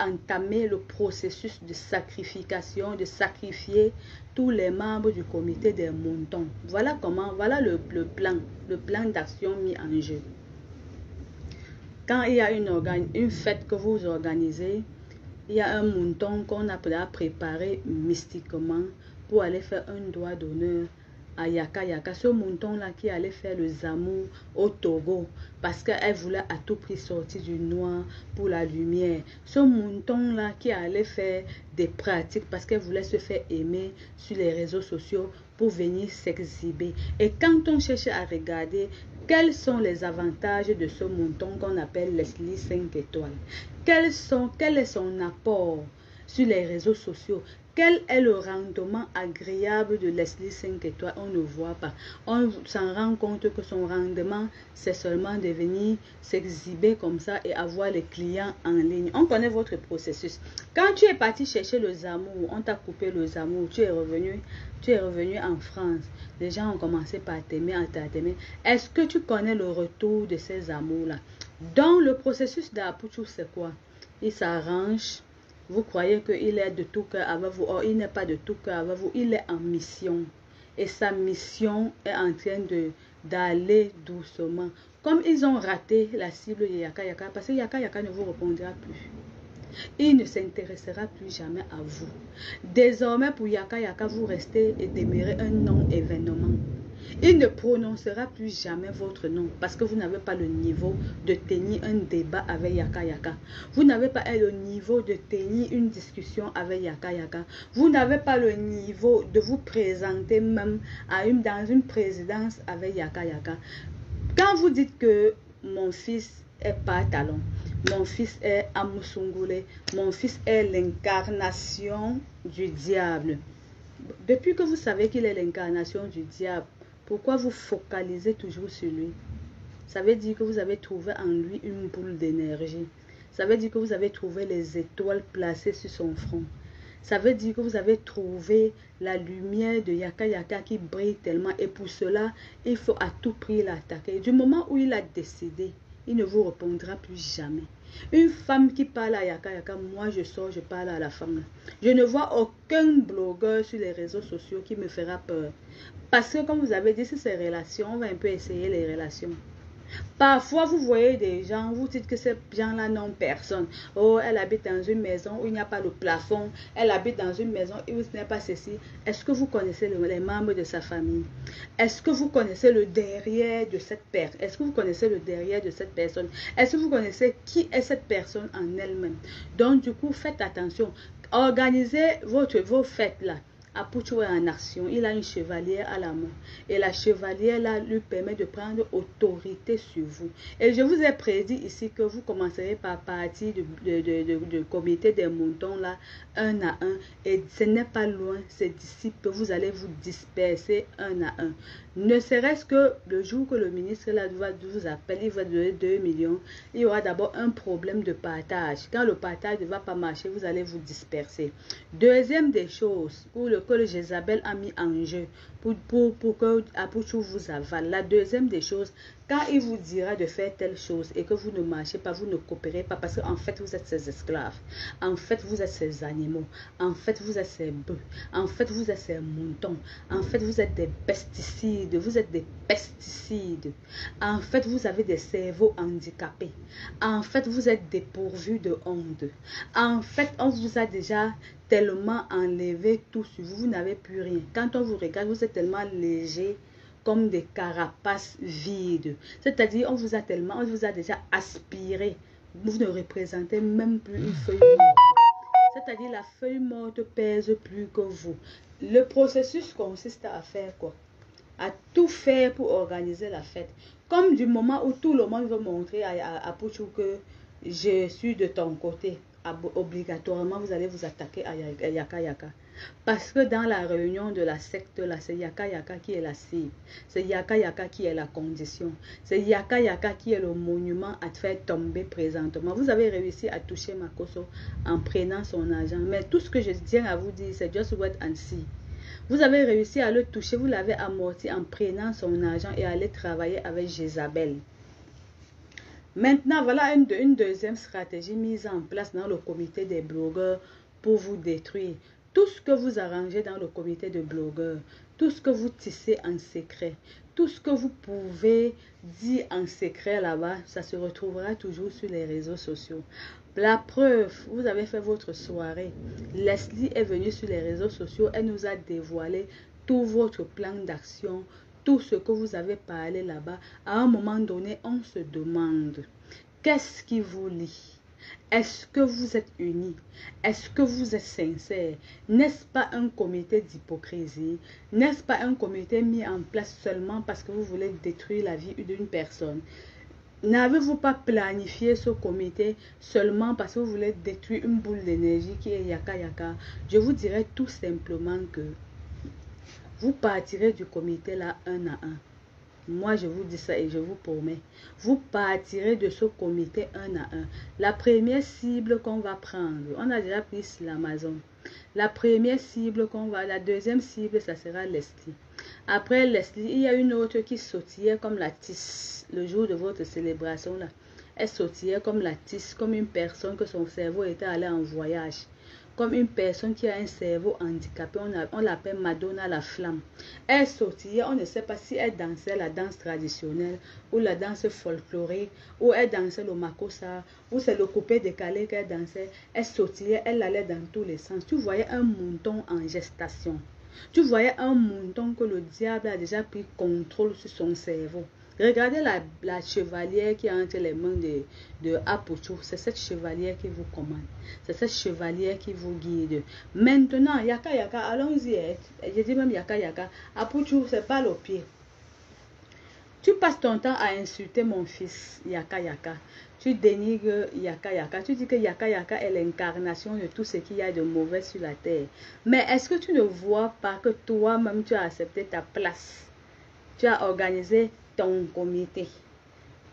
entamé le processus de sacrification, de sacrifier tous les membres du comité des montants. Voilà comment, voilà le plan d'action mis en jeu. Quand il y a une fête que vous organisez, il y a un monton qu'on a préparé mystiquement pour aller faire un doigt d'honneur à Yaka Yaka. Ce monton-là qui allait faire le Zamou au Togo parce qu'elle voulait à tout prix sortir du noir pour la lumière. Ce monton-là qui allait faire des pratiques parce qu'elle voulait se faire aimer sur les réseaux sociaux pour venir s'exhiber. Et quand on cherche à regarder quels sont les avantages de ce monton qu'on appelle Leslie 5 étoiles, quel est son apport sur les réseaux sociaux, quel est le rendement agréable de Leslie 5 étoiles, on ne voit pas. On s'en rend compte que son rendement, c'est seulement de venir s'exhiber comme ça et avoir les clients en ligne. On connaît votre processus. Quand tu es parti chercher le Zamour, on t'a coupé le Zamour, tu es revenu en France. Les gens ont commencé par t'aimer, à t'aimer. Est-ce que tu connais le retour de ces amours-là? Dans le processus d'Apuchu, c'est quoi? Il s'arrange. Vous croyez qu'il est de tout cœur avec vous. Or, il n'est pas de tout cœur avec vous. Il est en mission. Et sa mission est en train d'aller doucement. Comme ils ont raté la cible de Yaka Yaka, parce que Yaka Yaka ne vous répondra plus. Il ne s'intéressera plus jamais à vous. Désormais, pour Yaka Yaka, vous restez et demeurez un non-événement. Il ne prononcera plus jamais votre nom parce que vous n'avez pas le niveau de tenir un débat avec Yaka Yaka. Vous n'avez pas le niveau de tenir une discussion avec Yaka Yaka. Vous n'avez pas le niveau de vous présenter même dans une présidence avec Yaka Yaka. Quand vous dites que mon fils est pas talon, mon fils est Amusungule, mon fils est l'incarnation du diable. Depuis que vous savez qu'il est l'incarnation du diable, pourquoi vous focalisez toujours sur lui? Ça veut dire que vous avez trouvé en lui une boule d'énergie. Ça veut dire que vous avez trouvé les étoiles placées sur son front. Ça veut dire que vous avez trouvé la lumière de Yaka Yaka qui brille tellement. Et pour cela, il faut à tout prix l'attaquer. Du moment où il a décidé, il ne vous répondra plus jamais. Une femme qui parle à Yaka Yaka, moi je sors, je parle à la femme. Je ne vois aucun blogueur sur les réseaux sociaux qui me fera peur. Parce que comme vous avez dit, c'est ces relations, on va un peu essayer les relations. Parfois, vous voyez des gens, vous dites que ces gens-là n'ont personne. Oh, elle habite dans une maison où il n'y a pas de plafond. Elle habite dans une maison où il n'y a pas ceci. Est-ce que vous connaissez les membres de sa famille? Est-ce que vous connaissez le derrière de cette personne? Est-ce que vous connaissez le derrière de cette personne? Est-ce que vous connaissez qui est cette personne en elle-même? Donc, du coup, faites attention. Organisez vos fêtes-là. Apuchu est en action, il a une chevalière à la main et la chevalière là lui permet de prendre autorité sur vous. Et je vous ai prédit ici que vous commencerez par partir du comité des montants là, un à un, et ce n'est pas loin, c'est d'ici que vous allez vous disperser un à un. Ne serait-ce que le jour que le ministre là vous appelle, il va donner 2 millions, il y aura d'abord un problème de partage. Quand le partage ne va pas marcher, vous allez vous disperser. Deuxième des choses, que le Jézabel a mis en jeu pour que Apuchu vous avale. La deuxième des choses, quand il vous dira de faire telle chose et que vous ne marchez pas, vous ne coopérez pas parce qu'en fait vous êtes ses esclaves, en fait vous êtes ses animaux, en fait vous êtes ses bœufs, en fait vous êtes ses moutons, en fait vous êtes des pesticides, en fait vous avez des cerveaux handicapés, en fait vous êtes dépourvus de honte, en fait on vous a déjà tellement enlevé tout sur vous, vous n'avez plus rien. Quand on vous regarde, vous êtes tellement léger comme des carapaces vides. C'est-à-dire, on vous a déjà aspiré. Vous ne représentez même plus une feuille morte. C'est-à-dire, la feuille morte pèse plus que vous. Le processus consiste à faire quoi? À tout faire pour organiser la fête. Comme du moment où tout le monde veut montrer à Apuchu que je suis de ton côté. Obligatoirement, vous allez vous attaquer à Yaka Yaka. Parce que dans la réunion de la secte, là, c'est Yaka Yaka qui est la cible. C'est Yaka Yaka qui est la condition. C'est Yaka Yaka qui est le monument à te faire tomber présentement. Vous avez réussi à toucher Makoso en prenant son argent. Mais tout ce que je tiens à vous dire, c'est just wait and see. Vous avez réussi à le toucher, vous l'avez amorti en prenant son argent et aller travailler avec Jézabel. Maintenant, voilà une deuxième stratégie mise en place dans le comité des blogueurs pour vous détruire. Tout ce que vous arrangez dans le comité de blogueurs, tout ce que vous tissez en secret, tout ce que vous pouvez dire en secret là-bas, ça se retrouvera toujours sur les réseaux sociaux. La preuve, vous avez fait votre soirée. Leslie est venue sur les réseaux sociaux, elle nous a dévoilé tout votre plan d'action, tout ce que vous avez parlé là-bas. À un moment donné, on se demande, qu'est-ce qui vous lie? Est-ce que vous êtes unis? Est-ce que vous êtes sincères? N'est-ce pas un comité d'hypocrisie? N'est-ce pas un comité mis en place seulement parce que vous voulez détruire la vie d'une personne? N'avez-vous pas planifié ce comité seulement parce que vous voulez détruire une boule d'énergie qui est Yaka Yaka? Je vous dirais tout simplement que vous partirez du comité là un à un. Moi, je vous dis ça et je vous promets. Vous partirez de ce comité un à un. La première cible qu'on va prendre, on a déjà pris l'Amazon. La première cible qu'on va, la deuxième cible, ça sera Leslie. Après Leslie, il y a une autre qui sautillait comme la tisse le jour de votre célébration là. Elle sautillait comme la tisse, comme une personne que son cerveau était allé en voyage. Comme une personne qui a un cerveau handicapé, on l'appelle Madonna la flamme. Elle sautillait, on ne sait pas si elle dansait la danse traditionnelle ou la danse folklorique, ou elle dansait le makossa, ou c'est le coupé décalé qu'elle dansait. Elle sautillait, elle allait dans tous les sens. Tu voyais un mouton en gestation. Tu voyais un mouton que le diable a déjà pris contrôle sur son cerveau. Regardez la chevalière qui est entre les mains de Apuchu. C'est cette chevalière qui vous commande. C'est cette chevalière qui vous guide. Maintenant, Yaka Yaka, allons-y. Je dis même Yaka Yaka. Apuchu, c'est pas le pied. Tu passes ton temps à insulter mon fils, Yaka Yaka. Tu dénigres Yaka Yaka. Tu dis que Yaka Yaka est l'incarnation de tout ce qu'il y a de mauvais sur la terre. Mais est-ce que tu ne vois pas que toi-même, tu as accepté ta place? Tu as organisé ton comité.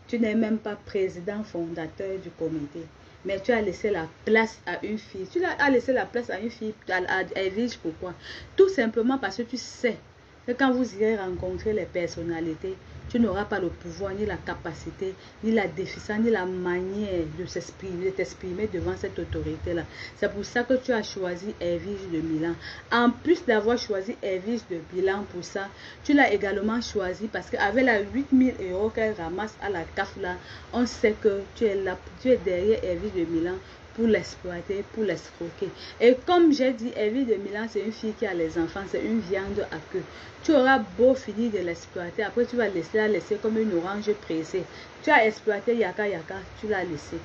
Tu n'es même pas président fondateur du comité. Mais tu as laissé la place à une fille. Tu as laissé la place à une fille, à Edwige, pourquoi? Tout simplement parce que tu sais que quand vous irez rencontrer les personnalités, tu n'auras pas le pouvoir, ni la capacité, ni la déficience, ni la manière de t'exprimer devant cette autorité-là. C'est pour ça que tu as choisi Edwige de Milan. En plus d'avoir choisi Edwige de Milan pour ça, tu l'as également choisi parce qu'avec la 8000 € qu'elle ramasse à la CAF là, on sait que tu es là, tu es derrière Edwige de Milan pour l'exploiter, pour l'escroquer. Et comme j'ai dit, Edwige de Milan, c'est une fille qui a les enfants, c'est une viande à queue. Tu auras beau finir de l'exploiter, après tu vas la laisser comme une orange pressée. Tu as exploité Yaka Yaka, tu l'as laissé.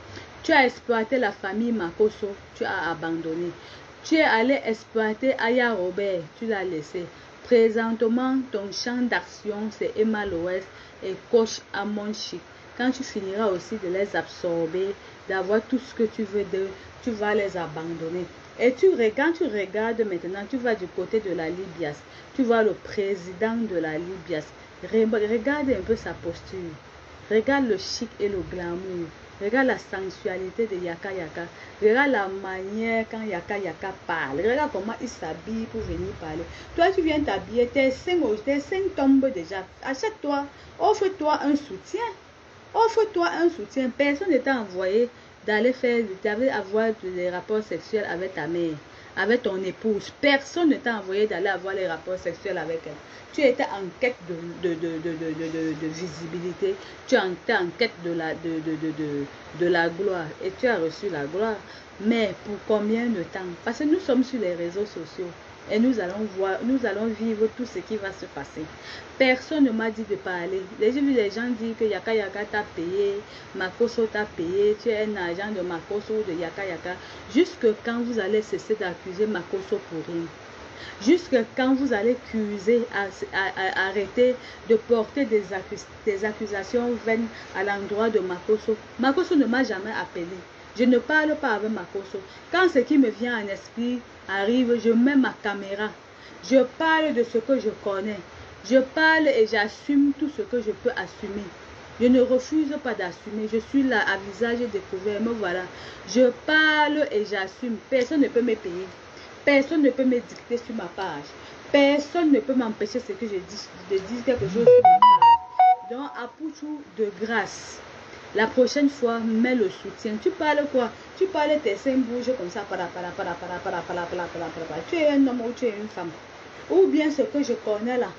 Tu as exploité la famille Makoso, tu as abandonné. Tu es allé exploiter Aya Robert, tu l'as laissé. Présentement, ton champ d'action, c'est Emma Loès et Coach Amon Chic. Quand tu finiras aussi de les absorber, d'avoir tout ce que tu veux d'eux, tu vas les abandonner. Et quand tu regardes maintenant, tu vas du côté de la Libias. Tu vois le président de la Libias. Regarde un peu sa posture. Regarde le chic et le glamour. Regarde la sensualité de Yaka Yaka. Regarde la manière quand Yaka Yaka parle. Regarde comment il s'habille pour venir parler. Toi, tu viens t'habiller, tes seins tombent déjà. Achète-toi, offre-toi un soutien. Offre-toi un soutien. Personne ne t'a envoyé d'aller avoir des rapports sexuels avec ta mère, avec ton épouse. Personne ne t'a envoyé d'aller avoir les rapports sexuels avec elle. Tu étais en quête de visibilité. Tu étais en quête de la gloire. Et tu as reçu la gloire. Mais pour combien de temps? Parce que nous sommes sur les réseaux sociaux. Et nous allons vivre tout ce qui va se passer. Personne ne m'a dit de parler. J'ai vu les gens dire que Yaka Yaka t'a payé, Makoso t'a payé, tu es un agent de Makoso ou de Yaka Yaka. Jusque quand vous allez cesser d'accuser Makoso pour rien. Jusqu'à quand vous allez accuser, arrêter de porter des accusations vaines à l'endroit de Makosso. Makosso ne m'a jamais appelé. Je ne parle pas avec Makosso. Quand ce qui me vient en esprit arrive, je mets ma caméra. Je parle de ce que je connais. Je parle et j'assume tout ce que je peux assumer. Je ne refuse pas d'assumer. Je suis là à visage découvert. Me voilà. Je parle et j'assume. Personne ne peut me payer. Personne ne peut me dicter sur ma page. Personne ne peut m'empêcher ce que je dis, de dire quelque chose sur ma page. Donc, Apouchou, de grâce, la prochaine fois, mets le soutien. Tu parles quoi? Tu parles tes seins bougent comme ça. Tu es un homme ou tu es une femme. Ou bien ce que je connais là.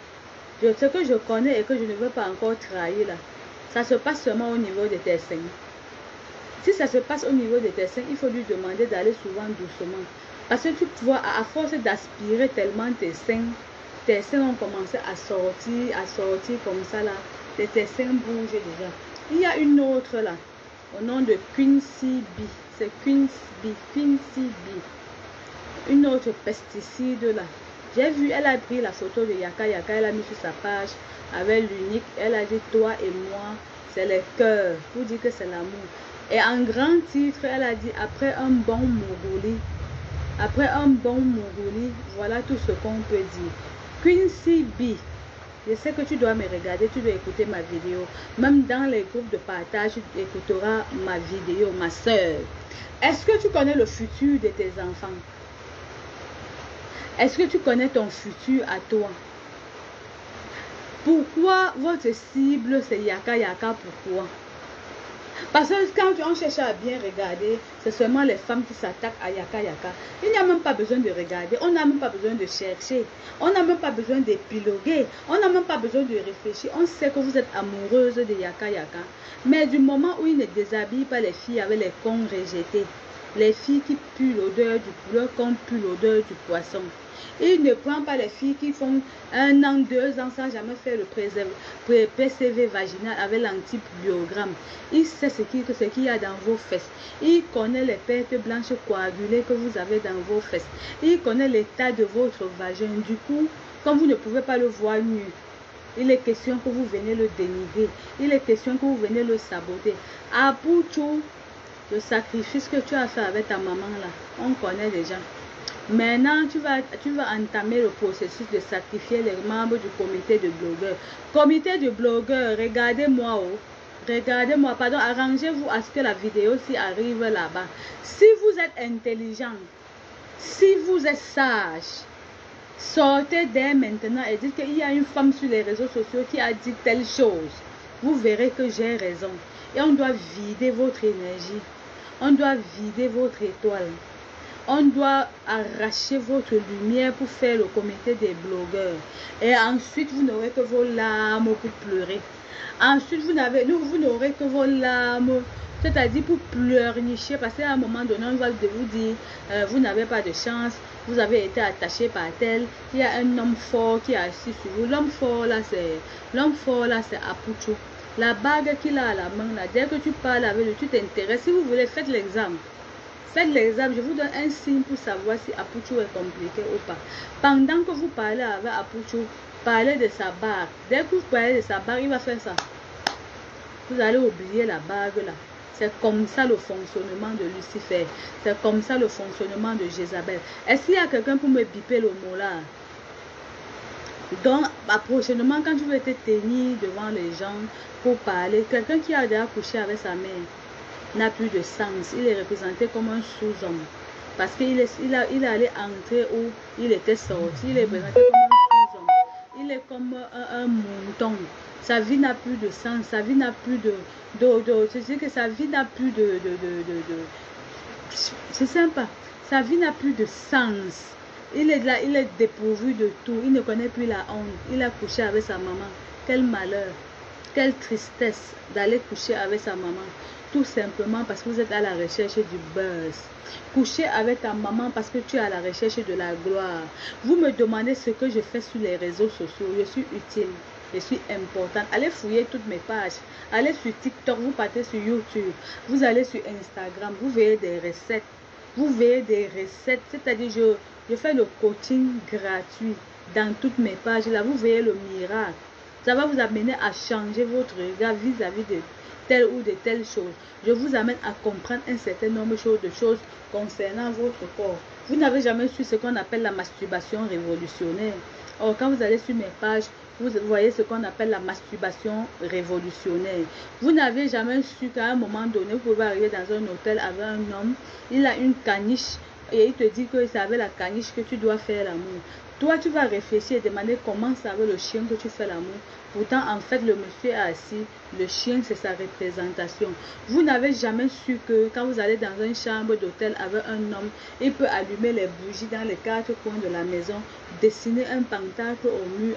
Ce que je connais et que je ne veux pas encore trahir là. Ça se passe seulement au niveau de tes seins. Si ça se passe au niveau de tes seins, il faut lui demander d'aller souvent doucement. Parce que tu vois, à force d'aspirer tellement tes seins ont commencé à sortir comme ça là. Et tes seins bougent déjà. Il y a une autre là, au nom de Quincy B. C'est Quincy B. Une autre pesticide là. J'ai vu, elle a pris la photo de Yaka Yaka, elle a mis sur sa page avec l'unique. Elle a dit toi et moi, c'est les cœurs. Pour dire que c'est l'amour. Et en grand titre, elle a dit après un bon Mourouli. Après un bon Mourouli, voilà tout ce qu'on peut dire. Quincy B. Je sais que tu dois me regarder, tu dois écouter ma vidéo. Même dans les groupes de partage, tu écouteras ma vidéo, ma soeur. Est-ce que tu connais le futur de tes enfants? Est-ce que tu connais ton futur à toi? Pourquoi votre cible c'est Yaka Yaka? Pourquoi? Parce que quand on cherche à bien regarder, c'est seulement les femmes qui s'attaquent à Yaka Yaka. Il n'y a même pas besoin de regarder, on n'a même pas besoin de chercher, on n'a même pas besoin d'épiloguer, on n'a même pas besoin de réfléchir. On sait que vous êtes amoureuse de Yaka Yaka. Mais du moment où il ne déshabille pas les filles avec les cons rejetés, les filles qui puent l'odeur du poulet comme puent l'odeur du poisson. Il ne prend pas les filles qui font 1 an, 2 ans sans jamais faire le PCV vaginal avec l'antibiogramme. Il sait ce qu'il y a dans vos fesses. Il connaît les pertes blanches coagulées que vous avez dans vos fesses. Il connaît l'état de votre vagin. Du coup, comme vous ne pouvez pas le voir nu, il est question que vous venez le dénigrer. Il est question que vous venez le saboter. Apouchou, le sacrifice que tu as fait avec ta maman là, on connaît déjà. Maintenant, tu vas entamer le processus de sacrifier les membres du comité de blogueurs. Comité de blogueurs, regardez-moi, regardez-moi, pardon, arrangez-vous à ce que la vidéo s'y arrive là-bas. Si vous êtes intelligent, si vous êtes sage, sortez dès maintenant et dites qu'il y a une femme sur les réseaux sociaux qui a dit telle chose. Vous verrez que j'ai raison. Et on doit vider votre énergie. On doit vider votre étoile. On doit arracher votre lumière pour faire le comité des blogueurs. Et ensuite, vous n'aurez que vos larmes pour pleurer. Ensuite, vous n'aurez que vos larmes, c'est-à-dire pour pleurnicher. Parce qu'à un moment donné, on va vous dire, vous n'avez pas de chance, vous avez été attaché par tel. Il y a un homme fort qui est assis sur vous. L'homme fort là, c'est Apouchou. La bague qu'il a à la main là, dès que tu parles avec lui, tu t'intéresses. Si vous voulez, faites l'examen. Faites l'examen, je vous donne un signe pour savoir si Apouchou est compliqué ou pas. Pendant que vous parlez avec Apouchou, parlez de sa bague. Dès que vous parlez de sa bague, il va faire ça. Vous allez oublier la bague là. C'est comme ça le fonctionnement de Lucifer. C'est comme ça le fonctionnement de Jézabel. Est-ce qu'il y a quelqu'un pour me biper le mot là? Donc, prochainement, quand tu veux te tenir devant les gens pour parler, quelqu'un qui a déjà couché avec sa mère n'a plus de sens. Il est représenté comme un sous-homme. Parce qu'il est allé entrer où il était sorti. Il est représenté comme un sous-homme. Il est comme un mouton. Sa vie n'a plus de sens. Sa vie n'a plus de... C'est-à-dire que sa vie n'a plus de... C'est sympa. Sa vie n'a plus de sens. Il est là, il est dépourvu de tout. Il ne connaît plus la honte. Il a couché avec sa maman. Quel malheur. Quelle tristesse d'aller coucher avec sa maman. Tout simplement parce que vous êtes à la recherche du buzz. Coucher avec ta maman parce que tu es à la recherche de la gloire. Vous me demandez ce que je fais sur les réseaux sociaux. Je suis utile. Je suis importante. Allez fouiller toutes mes pages. Allez sur TikTok. Vous partez sur YouTube. Vous allez sur Instagram. Vous verrez des recettes. Vous verrez des recettes, c'est-à-dire je fais le coaching gratuit dans toutes mes pages. Là, vous verrez le miracle. Ça va vous amener à changer votre regard vis-à-vis de telle ou de telle chose. Je vous amène à comprendre un certain nombre de choses concernant votre corps. Vous n'avez jamais su ce qu'on appelle la masturbation révolutionnaire. Or, quand vous allez sur mes pages, vous voyez ce qu'on appelle la masturbation révolutionnaire. Vous n'avez jamais su qu'à un moment donné, vous pouvez arriver dans un hôtel avec un homme, il a une caniche et il te dit que c'est avec la caniche que tu dois faire l'amour. Toi, tu vas réfléchir et demander comment c'est avec le chien que tu fais l'amour. Pourtant, en fait, le monsieur est assis. Le chien, c'est sa représentation. Vous n'avez jamais su que quand vous allez dans une chambre d'hôtel avec un homme, il peut allumer les bougies dans les 4 coins de la maison, dessiner un pentacle au mur,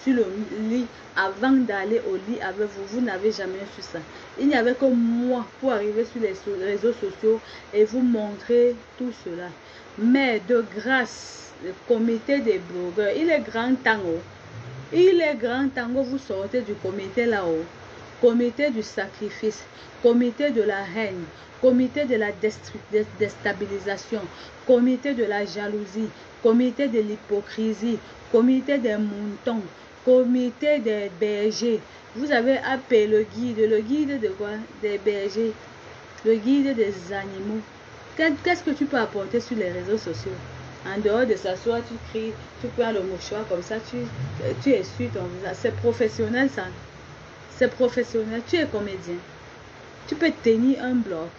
sur le lit, avant d'aller au lit avec vous. Vous n'avez jamais su ça. Il n'y avait que moi pour arriver sur les réseaux sociaux et vous montrer tout cela. Mais de grâce, le comité des blogueurs, il est grand temps. Il est grand temps que vous sortez du comité là-haut. Comité du sacrifice, comité de la haine, comité de la déstabilisation, comité de la jalousie, comité de l'hypocrisie, comité des moutons, comité des bergers. Vous avez appelé le guide de quoi? Des bergers, le guide des animaux. Qu'est-ce que tu peux apporter sur les réseaux sociaux? En dehors de s'asseoir, tu cries, tu prends le mouchoir comme ça, tu essuies ton visage. C'est professionnel ça. C'est professionnel. Tu es comédien. Tu peux tenir un blog.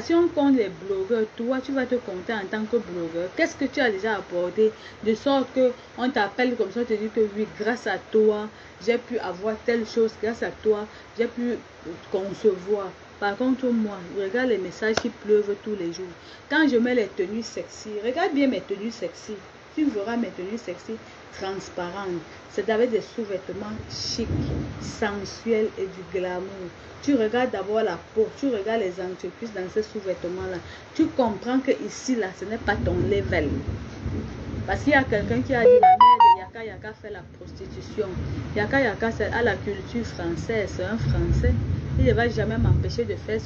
Si on compte les blogueurs, toi, tu vas te compter en tant que blogueur. Qu'est-ce que tu as déjà apporté? De sorte qu'on t'appelle comme ça, te dit que oui, grâce à toi, j'ai pu avoir telle chose. Grâce à toi, j'ai pu concevoir. Par contre, moi, regarde les messages qui pleuvent tous les jours. Quand je mets les tenues sexy, regarde bien mes tenues sexy. Tu verras mes tenues sexy transparentes. C'est avec des sous-vêtements chics, sensuels et du glamour. Tu regardes d'abord la peau, tu regardes les entreprises dans ces sous-vêtements-là. Tu comprends que ici, là, ce n'est pas ton level. Parce qu'il y a quelqu'un qui a dit la mère de Yaka Yaka fait la prostitution. Yaka Yaka, c'est à la culture française, c'est un Français. Il ne va jamais m'empêcher de faire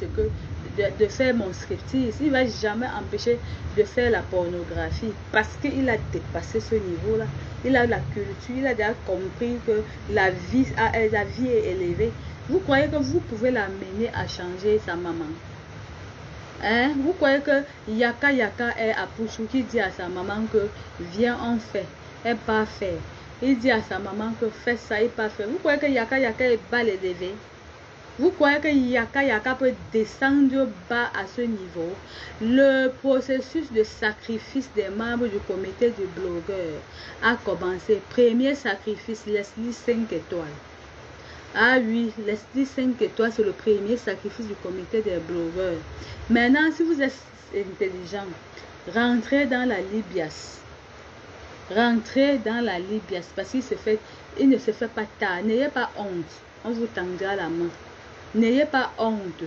de faire mon striptease. Il ne va jamais empêcher de faire la pornographie parce qu'il a dépassé ce niveau-là. Il a la culture, il a déjà compris que la vie est élevée. Vous croyez que vous pouvez l'amener à changer sa maman? Hein? Vous croyez que Yaka Yaka est Apouchou qui dit à sa maman que viens on fait, elle pas faire. Il dit à sa maman que fais ça, il pas faire. Vous croyez que Yaka Yaka est bas élevé? Vous croyez que Yaka Yaka peut descendre bas à ce niveau? Le processus de sacrifice des membres du comité du blogueur a commencé. Premier sacrifice, Leslie 5 étoiles. Ah oui, Leslie 5 étoiles, c'est le premier sacrifice du comité des blogueurs. Maintenant, si vous êtes intelligent, rentrez dans la Libias. Rentrez dans la Libias parce qu'il ne se fait pas tard. N'ayez pas honte. On vous tendra la main. N'ayez pas honte.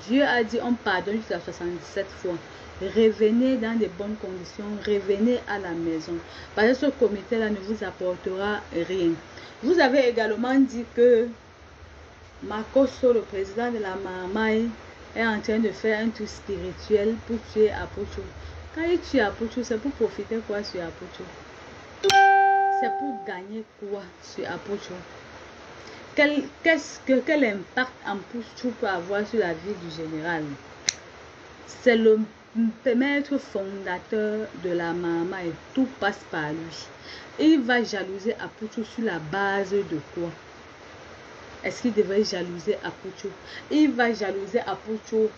Dieu a dit on pardonne jusqu'à 77 fois. Revenez dans de bonnes conditions. Revenez à la maison. Parce que ce comité-là ne vous apportera rien. Vous avez également dit que Makoso, le président de la Maamaï, est en train de faire un tour spirituel pour tuer Apouchou. Quand il tue Apouchou, c'est pour profiter quoi sur Apouchou? C'est pour gagner quoi sur Apouchou? Quel impact Apouchou peut avoir sur la vie du général? C'est le maître fondateur de la Maamaï. Tout passe par lui. Il va jalouser Apouchou sur la base de quoi? Est-ce qu'il devrait jalouser Apouchou? Il va jalouser Apouchou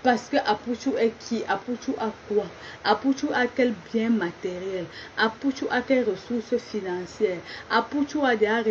parce que Apouchou est qui? Apouchou a quoi? Apouchou a quel bien matériel? Apouchou a quelles ressources financières? Apouchou a déjà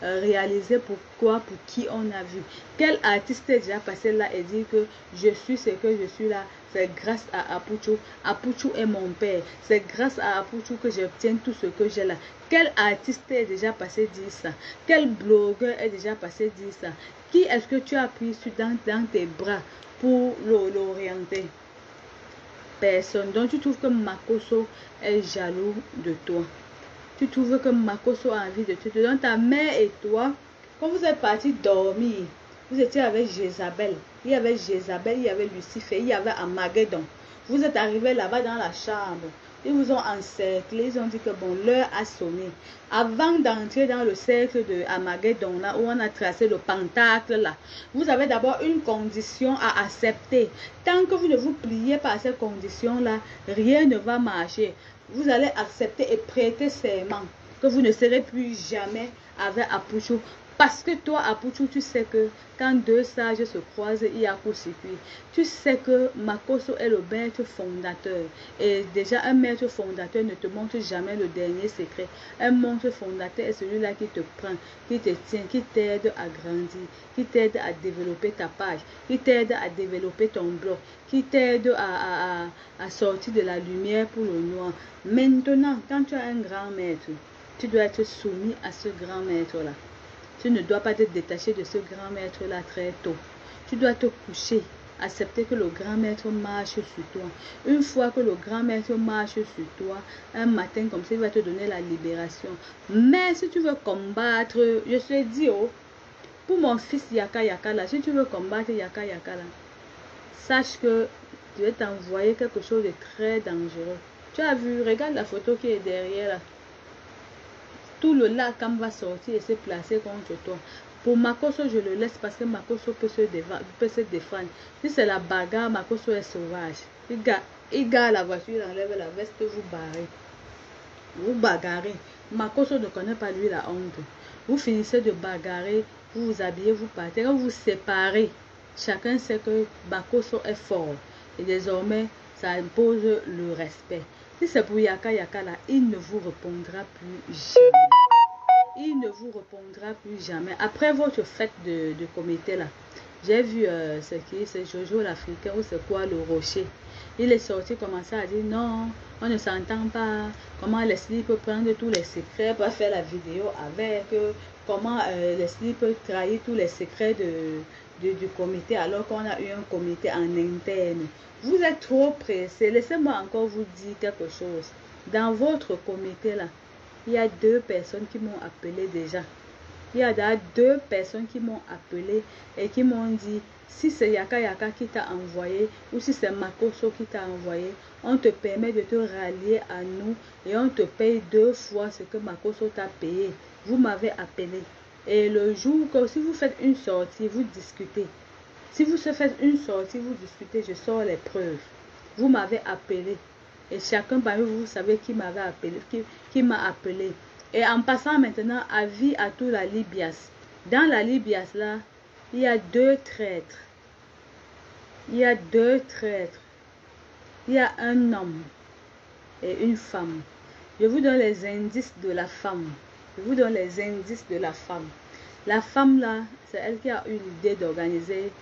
réalisé pourquoi, pour qui on a vu? Quel artiste est déjà passé là et dit que je suis ce que je suis là? C'est grâce à Apouchou. Apouchou est mon père. C'est grâce à Apouchou que j'obtiens tout ce que j'ai là. Quel artiste est déjà passé dire ça? Quel blogueur est déjà passé dire ça? Qui est-ce que tu as pris dans tes bras pour l'orienter? Personne. Donc tu trouves que Makoso est jaloux de toi. Tu trouves que Makoso a envie de te donner. Ta mère et toi, quand vous êtes partis dormir, vous étiez avec Jézabel. il y avait Jézabel, il y avait Lucifer, il y avait Armageddon. Vous êtes arrivés là-bas dans la chambre. Ils vous ont encerclé, ils ont dit que bon, l'heure a sonné. Avant d'entrer dans le cercle de Armageddon, là, où on a tracé le pentacle, là, vous avez d'abord une condition à accepter. Tant que vous ne vous pliez pas à cette condition-là, rien ne va marcher. Vous allez accepter et prêter serment que vous ne serez plus jamais avec Apuchu. Parce que toi, Apuchu, tu sais que quand deux sages se croisent, il y a court-circuit. Tu sais que Makoso est le maître fondateur. Et déjà, un maître fondateur ne te montre jamais le dernier secret. Un maître fondateur est celui-là qui te prend, qui te tient, qui t'aide à grandir, qui t'aide à développer ta page, qui t'aide à développer ton blog, qui t'aide à sortir de la lumière pour le noir. Maintenant, quand tu as un grand maître, tu dois être soumis à ce grand maître-là. Tu ne dois pas te détacher de ce grand maître-là très tôt. Tu dois te coucher, accepter que le grand maître marche sur toi. Une fois que le grand maître marche sur toi, un matin comme ça, il va te donner la libération. Mais si tu veux combattre, je te dis, oh, pour mon fils Yaka Yaka là, si tu veux combattre Yaka Yaka là, sache que je vais t'envoyer quelque chose de très dangereux. Tu as vu, regarde la photo qui est derrière là. Tout le lac va sortir et se placer contre toi. Pour Makoso, je le laisse parce que Makoso peut se défendre. Si c'est la bagarre, Makoso est sauvage. Il garde la voiture, il enlève la veste, vous barrez. Vous bagarrez. Makoso ne connaît pas lui la honte. Vous finissez de bagarrer, vous vous habillez, vous partez. Quand vous vous séparez, chacun sait que Makoso est fort. Et désormais, ça impose le respect. Si c'est pour Yaka Yaka là, il ne vous répondra plus jamais. Il ne vous répondra plus jamais. Après votre fête de comité là, j'ai vu c'est Jojo l'Africain ou c'est quoi le rocher. Il est sorti, commencer à dire non, on ne s'entend pas. Comment Leslie peut prendre tous les secrets, pas faire la vidéo avec. Comment Leslie peut trahir tous les secrets du comité alors qu'on a eu un comité en interne. Vous êtes trop pressé. Laissez-moi encore vous dire quelque chose. Dans votre comité là, il y a 2 personnes qui m'ont appelé déjà. Il y a 2 personnes qui m'ont appelé et qui m'ont dit, si c'est Yaka Yaka qui t'a envoyé ou si c'est Makoso qui t'a envoyé, on te permet de te rallier à nous et on te paye 2 fois ce que Makoso t'a payé. Vous m'avez appelé. Et le jour que si vous faites une sortie, vous discutez. Si vous faites une sortie, vous discutez, je sors les preuves. Vous m'avez appelé. Et chacun parmi vous, vous savez qui m'avait appelé, qui m'a appelé. Et en passant maintenant, avis à tout la Libias. Dans la Libias là, il y a 2 traîtres. Il y a 2 traîtres. Il y a un homme et une femme. Je vous donne les indices de la femme. Je vous donne les indices de la femme. La femme là, c'est elle qui a eu l'idée d'organiser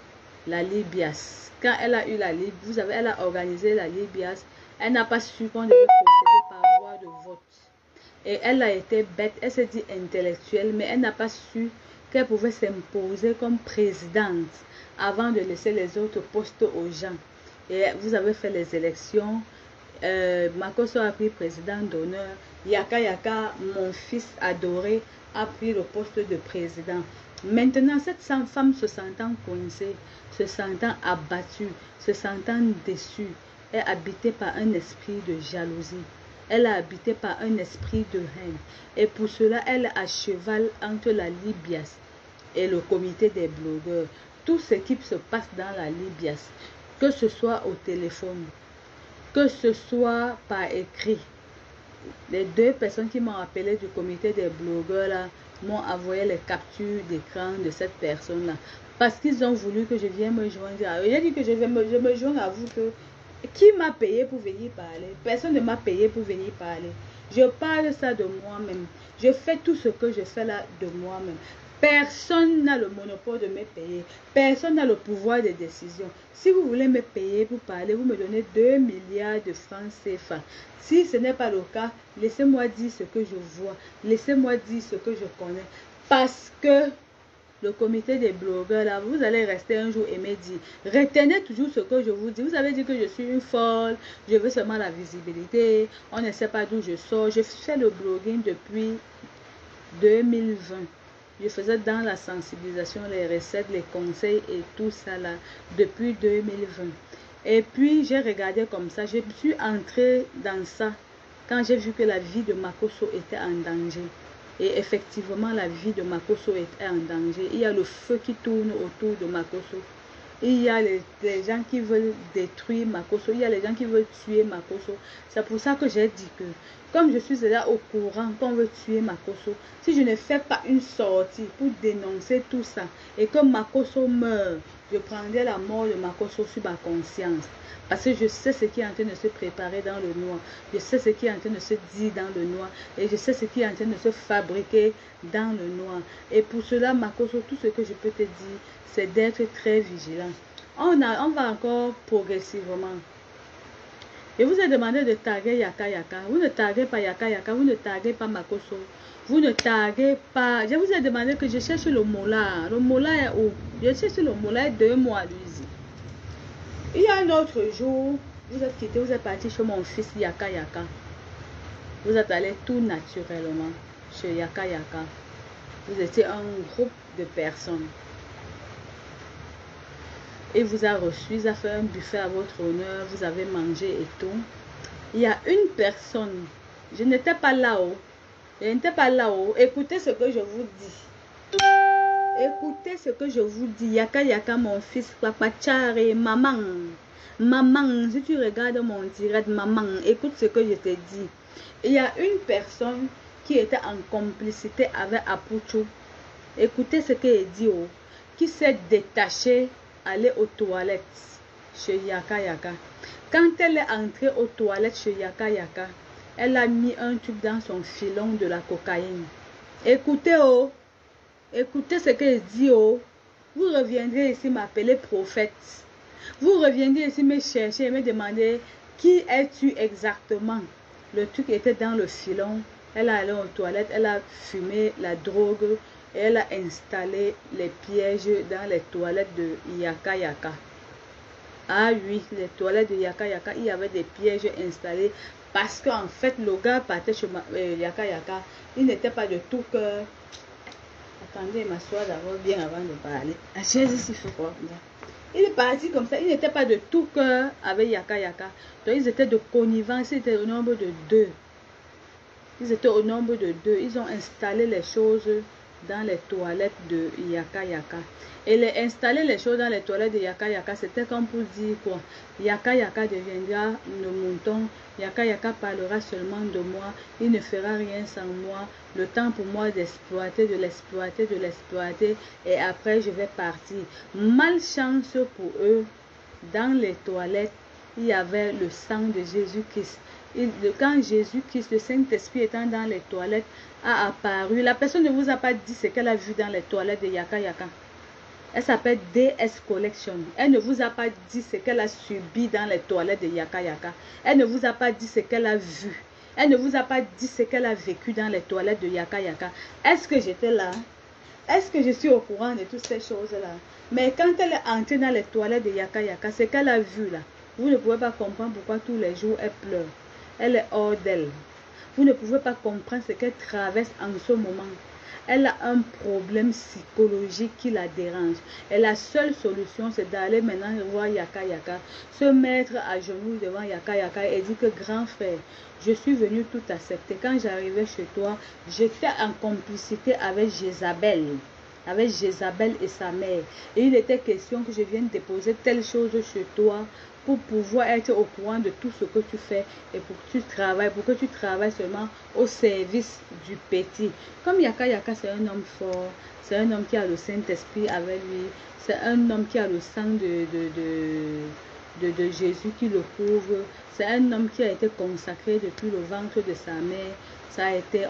la Libias. Quand elle a eu elle a organisé la Libias, elle n'a pas su qu'on devait procéder par voie de vote. Et elle a été bête, elle s'est dit intellectuelle, mais elle n'a pas su qu'elle pouvait s'imposer comme présidente avant de laisser les autres postes aux gens. Et vous avez fait les élections. Makoso a pris président d'honneur. Yaka Yaka, mon fils adoré, a pris le poste de président. Maintenant, cette femme se sentant coincée, se sentant abattue, se sentant déçue, est habitée par un esprit de jalousie. Elle est habitée par un esprit de haine. Et pour cela, elle est à cheval entre la Libias et le comité des blogueurs. Tout ce qui se passe dans la Libias, que ce soit au téléphone, que ce soit par écrit. Les 2 personnes qui m'ont appelé du comité des blogueurs là, m'ont envoyé les captures d'écran de cette personne-là. Parce qu'ils ont voulu que je vienne me joindre à eux. J'ai dit que je me joins à vous que... Qui m'a payé pour venir parler? Personne ne m'a payé pour venir parler. Je parle ça de moi-même. Je fais tout ce que je fais là de moi-même. Personne n'a le monopole de me payer. Personne n'a le pouvoir de décision. Si vous voulez me payer pour parler, vous me donnez 2 milliards de francs CFA. Si ce n'est pas le cas, laissez-moi dire ce que je vois. Laissez-moi dire ce que je connais. Parce que le comité des blogueurs, là, vous allez rester un jour et me dire, retenez toujours ce que je vous dis. Vous avez dit que je suis une folle, je veux seulement la visibilité, on ne sait pas d'où je sors. Je fais le blogging depuis 2020. Je faisais dans la sensibilisation, les recettes, les conseils et tout ça là depuis 2020. Et puis j'ai regardé comme ça, je suis entrée dans ça quand j'ai vu que la vie de Makosso était en danger. Et effectivement, la vie de Makosso était en danger. Il y a le feu qui tourne autour de Makosso. Il y a les gens qui veulent détruire Makosso. Il y a les gens qui veulent tuer Makosso. C'est pour ça que j'ai dit que, comme je suis déjà au courant qu'on veut tuer Makosso, si je ne fais pas une sortie pour dénoncer tout ça et que Makosso meurt, je prendrai la mort de Makosso sur ma conscience. Parce que je sais ce qui est en train de se préparer dans le noir. Je sais ce qui est en train de se dire dans le noir. Et je sais ce qui est en train de se fabriquer dans le noir. Et pour cela, Makosso, tout ce que je peux te dire, c'est d'être très vigilant. On va encore progressivement. Je vous ai demandé de taguer Yaka Yaka. Vous ne taguez pas Yaka Yaka. Vous ne taguez pas Makosso. Vous ne taguez pas. Je vous ai demandé que je cherche le mot là. Le mot là est où? Je cherche le mot là 2 mois, Louise. Il y a un autre jour, vous êtes quitté, vous êtes parti chez mon fils Yaka Yaka. Vous êtes allé tout naturellement chez Yaka Yaka. Vous étiez un groupe de personnes. Il vous a reçu, il a fait un buffet à votre honneur, vous avez mangé et tout. Il y a une personne, je n'étais pas là-haut. Je n'étais pas là-haut. Écoutez ce que je vous dis. Écoutez ce que je vous dis. Yaka Yaka, mon fils, papa Tchare, maman. Maman, si tu regardes mon direct, maman, écoute ce que je te dis. Il y a une personne qui était en complicité avec Apucho. Écoutez ce qu'elle dit, oh, qui s'est détachée, aller aux toilettes chez Yaka Yaka. Quand elle est entrée aux toilettes chez Yaka Yaka, elle a mis un truc dans son filon de la cocaïne. Écoutez, oh. Écoutez ce qu'elle dit, oh. Vous reviendrez ici m'appeler prophète. Vous reviendrez ici me chercher et me demander qui es-tu exactement. Le truc était dans le filon. Elle est allée aux toilettes, elle a fumé la drogue et elle a installé les pièges dans les toilettes de Yaka Yaka. Ah oui, les toilettes de Yaka Yaka, il y avait des pièges installés parce qu'en fait, le gars partait chez Yaka Yaka. Il n'était pas de tout cœur. Attendez, m'asseoir d'abord bien avant de parler. La chaise ici, il faut quoi. Il est parti comme ça. Il n'était pas de tout cœur avec Yaka Yaka. Donc, ils étaient de connivence. Ils étaient au nombre de 2. Ils étaient au nombre de 2. Ils ont installé les choses dans les toilettes de Yaka Yaka. Et les installer les choses dans les toilettes de Yaka Yaka, c'était comme pour dire quoi. Yaka Yaka deviendra le mouton. Yaka Yaka parlera seulement de moi. Il ne fera rien sans moi. Le temps pour moi d'exploiter, de l'exploiter, de l'exploiter. Et après, je vais partir. Malchance pour eux. Dans les toilettes, il y avait le sang de Jésus-Christ. Quand Jésus-Christ, le Saint-Esprit étant dans les toilettes, a apparu, la personne ne vous a pas dit ce qu'elle a vu dans les toilettes de Yaka Yaka. Elle s'appelle DS Collection. Elle ne vous a pas dit ce qu'elle a subi dans les toilettes de Yaka Yaka. Elle ne vous a pas dit ce qu'elle a vu. Elle ne vous a pas dit ce qu'elle a vécu dans les toilettes de Yaka Yaka. Est-ce que j'étais là? Est-ce que je suis au courant de toutes ces choses-là? Mais quand elle est entrée dans les toilettes de Yaka Yaka, ce qu'elle a vu là, vous ne pouvez pas comprendre pourquoi tous les jours elle pleure. Elle est hors d'elle. Vous ne pouvez pas comprendre ce qu'elle traverse en ce moment. Elle a un problème psychologique qui la dérange. Et la seule solution, c'est d'aller maintenant voir Yaka Yaka, se mettre à genoux devant Yaka Yaka et dire que grand frère, je suis venu tout accepter. Quand j'arrivais chez toi, j'étais en complicité avec Jézabel. Avec Jézabel et sa mère. Et il était question que je vienne déposer telle chose chez toi pour pouvoir être au courant de tout ce que tu fais et pour que tu travailles seulement au service du petit. Comme Yaka Yaka, c'est un homme fort, c'est un homme qui a le Saint-Esprit avec lui, c'est un homme qui a le sang de Jésus qui le couvre, c'est un homme qui a été consacré depuis le ventre de sa mère.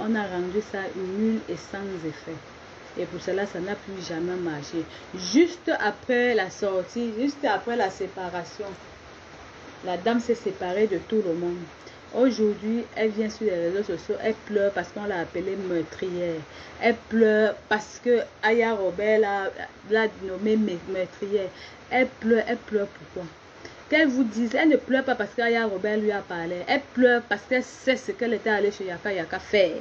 On a rendu ça nul et sans effet. Et pour cela, ça n'a plus jamais marché. Juste après la sortie, juste après la séparation, la dame s'est séparée de tout le monde. Aujourd'hui, elle vient sur les réseaux sociaux, elle pleure parce qu'on l'a appelée meurtrière. Elle pleure parce que Aya Robert l'a nommée meurtrière. Elle pleure pourquoi? Qu'elle vous dise, elle ne pleure pas parce qu'Aya Robert lui a parlé. Elle pleure parce qu'elle sait ce qu'elle était allée chez Yaka Yaka faire.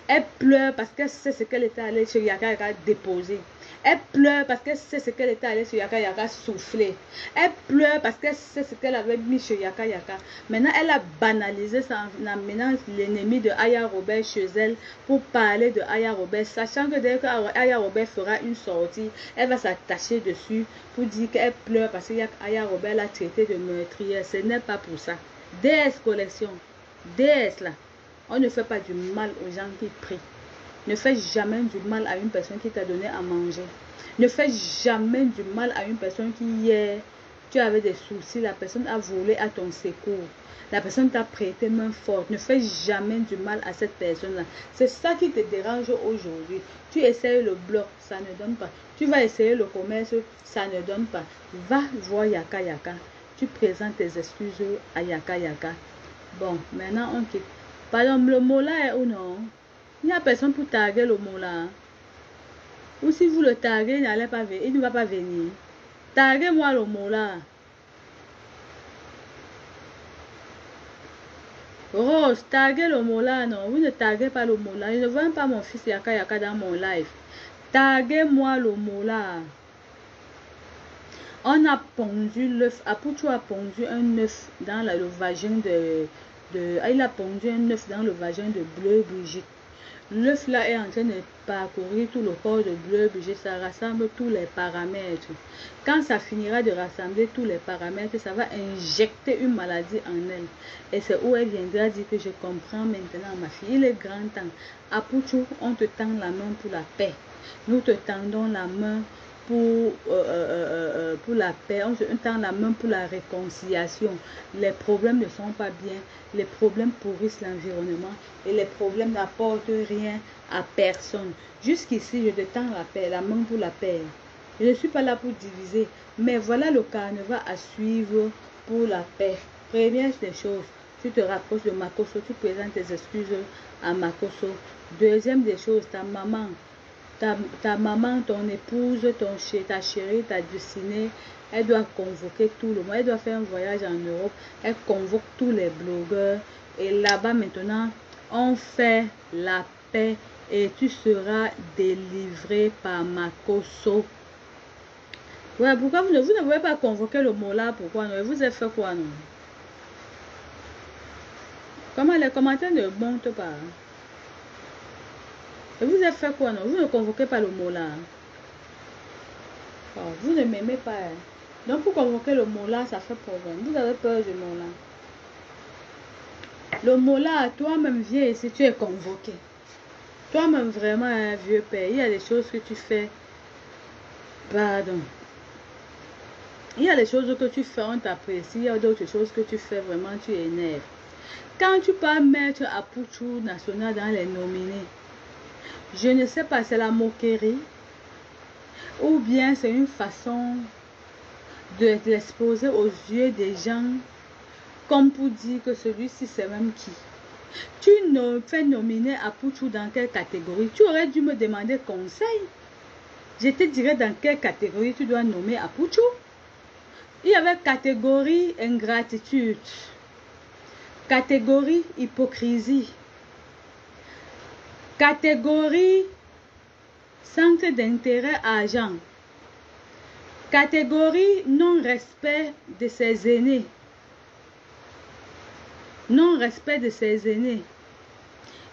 Elle pleure parce qu'elle sait ce qu'elle était allée chez Yaka Yaka déposer. Elle pleure parce qu'elle sait ce qu'elle était allée chez Yaka Yaka souffler. Elle pleure parce qu'elle sait ce qu'elle avait mis chez Yaka Yaka. Maintenant, elle a banalisé ça en amenant l'ennemi de Aya Robert chez elle pour parler de Aya Robert, sachant que dès que Aya Robert fera une sortie, elle va s'attacher dessus pour dire qu'elle pleure parce que Aya Robert l'a traité de meurtrière. Ce n'est pas pour ça. DS collection, DS là, on ne fait pas du mal aux gens qui prient. Ne fais jamais du mal à une personne qui t'a donné à manger. Ne fais jamais du mal à une personne qui hier, tu avais des soucis, la personne a volé à ton secours. La personne t'a prêté main forte. Ne fais jamais du mal à cette personne-là. C'est ça qui te dérange aujourd'hui. Tu essayes le bloc, ça ne donne pas. Tu vas essayer le commerce, ça ne donne pas. Va voir Yaka Yaka. Tu présentes tes excuses à Yaka Yaka. Bon, maintenant on quitte. Pardon, le mot là est où non? Il n'y a personne pour taguer le mot là. Ou si vous le taguez, il ne va pas venir. Taguez-moi le mot là. Rose, taguez le mot là, non. Vous ne taguez pas le mot là. Je ne vois même pas mon fils Yaka Yaka dans mon live. Taguez-moi le mot là. On a pondu l'œuf. Apuchu a pondu un œuf dans le vagin il a pondu un œuf dans le vagin de Bleu Brigitte. L'œuf là est en train de parcourir tout le corps de Bleu Brigitte. Ça rassemble tous les paramètres. Quand ça finira de rassembler tous les paramètres, ça va injecter une maladie en elle. Et c'est où elle viendra dire que je comprends maintenant ma fille. Il est grand temps. Apuchu, on te tend la main pour la paix. Nous te tendons la main pour la paix, on se tend la main pour la réconciliation. Les problèmes ne sont pas bien, les problèmes pourrissent l'environnement et les problèmes n'apportent rien à personne. Jusqu'ici, je te tends la main pour la paix. Je ne suis pas là pour diviser, mais voilà le carnaval à suivre pour la paix. Première des choses, tu te rapproches de Makoso, tu présentes tes excuses à Makoso. Deuxième des choses, ta maman, ton épouse, ta chérie, ta destinée, elle doit convoquer tout le monde. Elle doit faire un voyage en Europe. Elle convoque tous les blogueurs. Et là-bas, maintenant, on fait la paix et tu seras délivré par Makoso. Ouais, pourquoi vous ne pouvez pas convoquer le mot là? Pourquoi non? Vous avez fait quoi, non? Comment les commentaires ne montent pas? Et vous avez fait quoi, non? Vous ne convoquez pas le mot là. Oh, vous ne m'aimez pas. Hein? Donc, pour convoquer le mot là, ça fait problème. Vous avez peur du mot là. Le mot là, toi-même, viens ici, tu es convoqué. Toi-même, vraiment, un vieux père, il y a des choses que tu fais. Pardon. Il y a des choses que tu fais, on t'apprécie. Il y a d'autres choses que tu fais, vraiment, tu énerves. Quand tu peux mettre Apuchu national dans les nominés, je ne sais pas, c'est la moquerie ou bien c'est une façon de l'exposer aux yeux des gens comme pour dire que celui-ci c'est même qui. Tu fais nominer Apuchu dans quelle catégorie? Tu aurais dû me demander conseil. Je te dirais dans quelle catégorie tu dois nommer Apuchu. Il y avait catégorie ingratitude, catégorie hypocrisie, catégorie centre d'intérêt argent, catégorie non-respect de ses aînés, non-respect de ses aînés.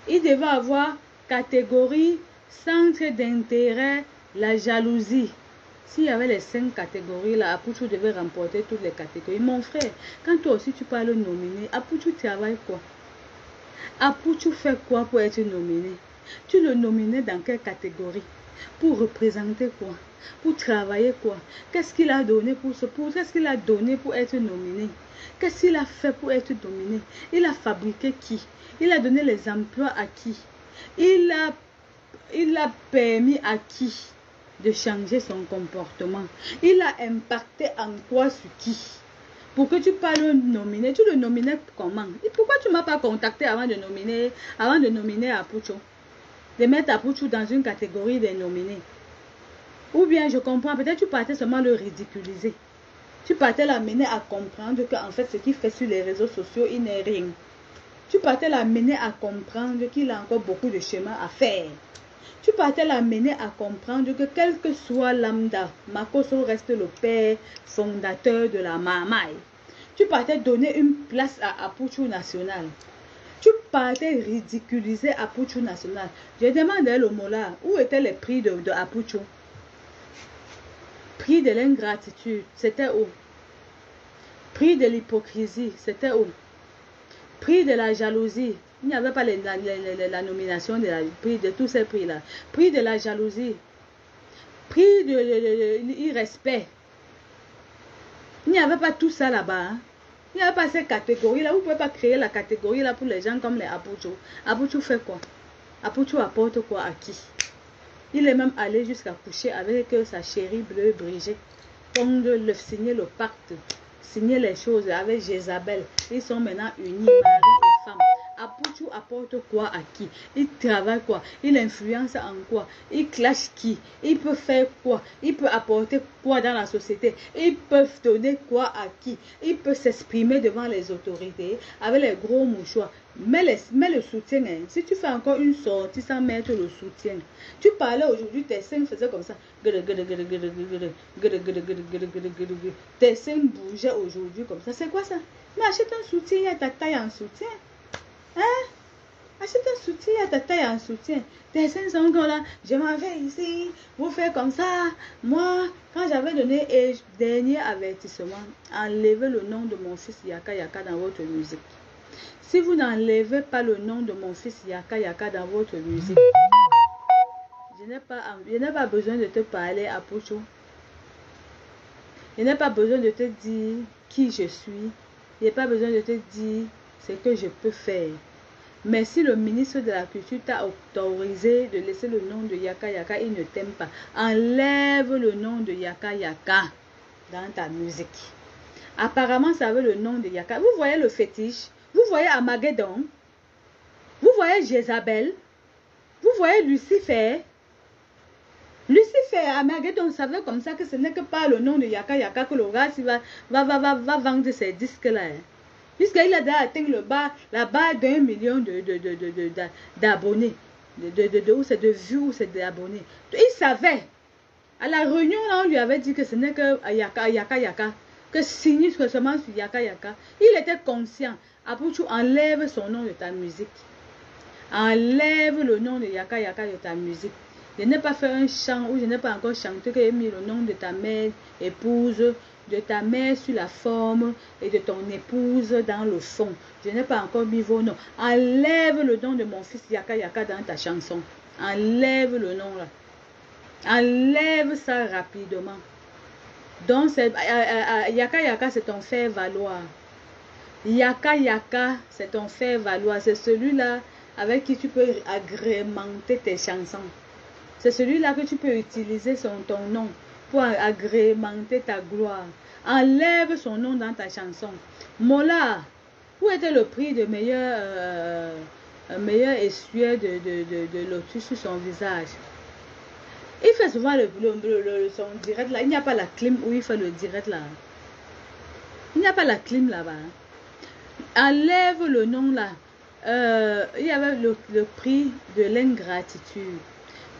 Il devait avoir catégorie centre d'intérêt, la jalousie. S'il y avait les 5 catégories là, Apuchu devait remporter toutes les catégories. Mon frère, quand toi aussi tu parles nominé, Apuchu travaille quoi? Apuchu fait quoi pour être nominé? Tu le nominais dans quelle catégorie? Pour représenter quoi? Pour travailler quoi? Qu'est-ce qu'il a donné qu'est-ce qu'il a donné pour être nominé? Qu'est-ce qu'il a fait pour être nominé? Il a fabriqué qui? Il a donné les emplois à qui? Il a permis à qui de changer son comportement? Il a impacté en quoi sur qui? Pour que tu parles nominer, tu le nominais comment? Et pourquoi tu ne m'as pas contacté avant de nominer Apuchu? De mettre Apuchu dans une catégorie des nominés. Ou bien je comprends, peut-être tu partais seulement le ridiculiser. Tu partais l'amener à comprendre qu'en fait ce qu'il fait sur les réseaux sociaux, il n'est rien. Tu partais l'amener à comprendre qu'il a encore beaucoup de chemin à faire. Tu partais l'amener à comprendre que quel que soit lambda, Makosso reste le père fondateur de la Mamaï. Tu partais donner une place à Apuchu National. Tu partais ridiculiser Apuchu National. J'ai demandé à Lomola, où étaient les prix de Apuchu? Prix de l'ingratitude, c'était où? Prix de l'hypocrisie, c'était où? Prix de la jalousie. Il n'y avait pas la nomination de prix de tous ces prix-là. Prix de la jalousie. Prix de l'irrespect. Il n'y avait pas tout ça là-bas. Hein? Il n'y avait pas ces catégories-là. Vous ne pouvez pas créer la catégorie-là pour les gens comme les Apuchu. Apuchu fait quoi? Apuchu apporte quoi à qui? Il est même allé jusqu'à coucher avec sa chérie bleue Brigitte. Signer le pacte. Signer les choses avec Jézabel. Ils sont maintenant unis, mari et femme. Apuchu apporte quoi à qui? Il travaille quoi? Il influence en quoi? Il clash qui? Il peut faire quoi? Il peut apporter quoi dans la société? Ils peuvent donner quoi à qui? Il peut s'exprimer devant les autorités avec les gros mouchoirs. Mets le soutien. Hein. Si tu fais encore une sortie sans mettre le soutien. Tu parlais aujourd'hui, tes seins faisaient comme ça. Tes seins bougeaient aujourd'hui comme ça. C'est quoi ça? Mais achète un soutien, il y a ta taille en soutien. Hein? Achète un soutien, il y a ta taille en soutien. Tes seins sont encore là. Je m'en vais ici. Vous faites comme ça. Moi, quand j'avais donné un dernier avertissement, enlevez le nom de mon fils Yaka Yaka dans votre musique. Si vous n'enlevez pas le nom de mon fils Yaka Yaka dans votre musique, je n'ai pas besoin de te parler à Apuchu. Je n'ai pas besoin de te dire qui je suis. Je n'ai pas besoin de te dire ce que je peux faire. Mais si le ministre de la Culture t'a autorisé de laisser le nom de Yaka Yaka, il ne t'aime pas. Enlève le nom de Yaka Yaka dans ta musique. Apparemment, ça avait le nom de Yaka. Vous voyez le fétiche? Vous voyez Armageddon? Vous voyez Jézabel? Vous voyez Lucifer? Lucifer, Armageddon savait comme ça que ce n'est que par le nom de Yaka Yaka que le gars va vendre ses disques-là. Puisqu'il a déjà atteint la barre d'1 million d'abonnés. Ou c'est de vues ou c'est d'abonnés. Il savait. À la réunion, là, on lui avait dit que ce n'est que Yaka Yaka. Que signe seulement sur Yaka Yaka. Il était conscient. Apuchu, enlève son nom de ta musique. Enlève le nom de Yaka Yaka de ta musique. Je n'ai pas fait un chant ou je n'ai pas encore chanté que j'ai mis le nom de ta mère, épouse, de ta mère sur la forme et de ton épouse dans le fond. Je n'ai pas encore mis vos noms. Enlève le nom de mon fils Yaka Yaka dans ta chanson. Enlève le nom là. Enlève ça rapidement. Donc, Yaka Yaka, c'est ton faire valoir. Yaka Yaka, c'est ton faire valoir. C'est celui-là avec qui tu peux agrémenter tes chansons. C'est celui-là que tu peux utiliser ton nom pour agrémenter ta gloire. Enlève son nom dans ta chanson. Mola, où était le prix de meilleur essuie de lotus sur son visage? Il fait souvent son direct là. Il n'y a pas la clim où il fait le direct là. Il n'y a pas la clim là-bas. Enlève le nom là. Il y avait le prix de l'ingratitude,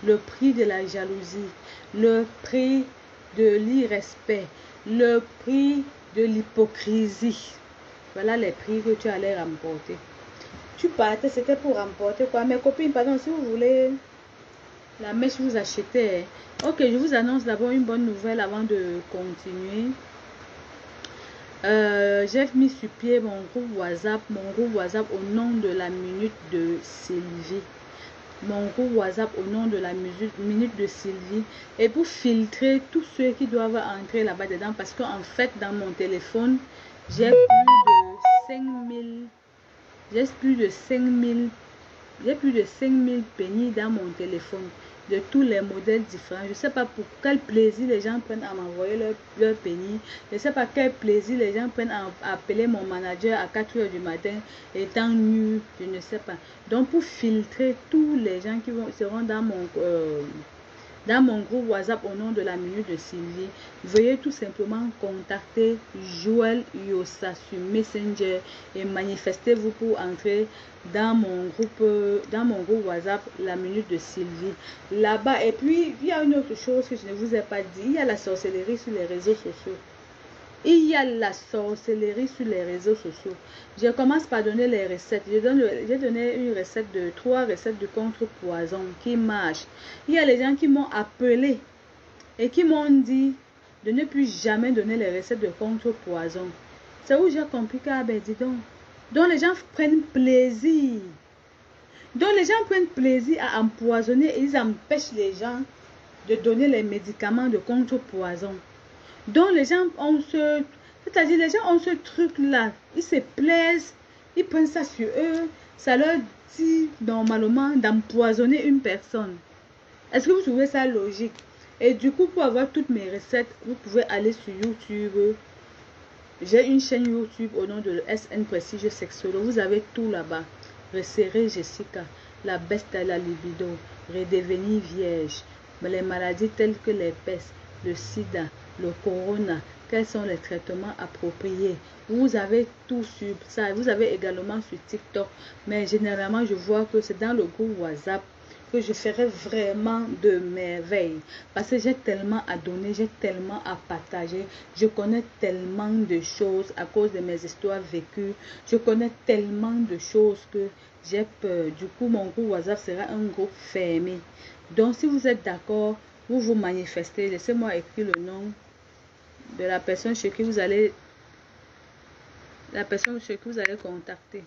le prix de la jalousie, le prix de l'irrespect, le prix de l'hypocrisie. Voilà les prix que tu allais remporter. Tu partais, c'était pour remporter quoi? Mes copines, pardon, si vous voulez la mèche, vous achetez. Ok, je vous annonce d'abord une bonne nouvelle avant de continuer. J'ai mis sur pied mon groupe WhatsApp au nom de la minute de Sylvie. Mon groupe WhatsApp au nom de la minute de Sylvie. Et pour filtrer tous ceux qui doivent entrer là-bas dedans. Parce qu'en fait, dans mon téléphone, j'ai plus de 5000 pennies dans mon téléphone. De tous les modèles différents. Je ne sais pas pour quel plaisir les gens prennent à m'envoyer leur penny. Je ne sais pas quel plaisir les gens prennent à appeler mon manager à 4 h du matin étant nu. Je ne sais pas. Donc pour filtrer tous les gens qui seront dans dans mon groupe WhatsApp au nom de la minute de Sylvie, veuillez tout simplement contacter Joël Yossa sur Messenger et manifestez-vous pour entrer dans mon groupe WhatsApp, la minute de Sylvie. Là-bas, et puis, il y a une autre chose que je ne vous ai pas dit, il y a la sorcellerie sur les réseaux sociaux. Il y a la sorcellerie sur les réseaux sociaux. Je commence par donner les recettes. J'ai donné une recette de 3 recettes de contre-poison qui marchent. Il y a les gens qui m'ont appelé et qui m'ont dit de ne plus jamais donner les recettes de contre-poison. C'est où j'ai compris qu'à ben dis donc les gens prennent plaisir. Donc les gens prennent plaisir à empoisonner et ils empêchent les gens de donner les médicaments de contre-poison. Donc les gens ont c'est-à-dire les gens ont ce truc-là, ils se plaisent, ils prennent ça sur eux, ça leur dit normalement d'empoisonner une personne. Est-ce que vous trouvez ça logique? Et du coup, pour avoir toutes mes recettes, vous pouvez aller sur YouTube. J'ai une chaîne YouTube au nom de SN Prestige Sexolo. Vous avez tout là-bas. Resserrer Jessica, la bête à la libido, redevenir vierge, les maladies telles que les pestes, le sida, le corona, quels sont les traitements appropriés. Vous avez tout sur ça. Vous avez également sur TikTok. Mais généralement, je vois que c'est dans le groupe WhatsApp que je ferai vraiment de merveilles. Parce que j'ai tellement à donner, j'ai tellement à partager. Je connais tellement de choses à cause de mes histoires vécues. Je connais tellement de choses que j'ai peur. Du coup, mon groupe WhatsApp sera un groupe fermé. Donc, si vous êtes d'accord, vous vous manifestez. Laissez-moi écrire le nom de la personne chez qui vous allez contacter.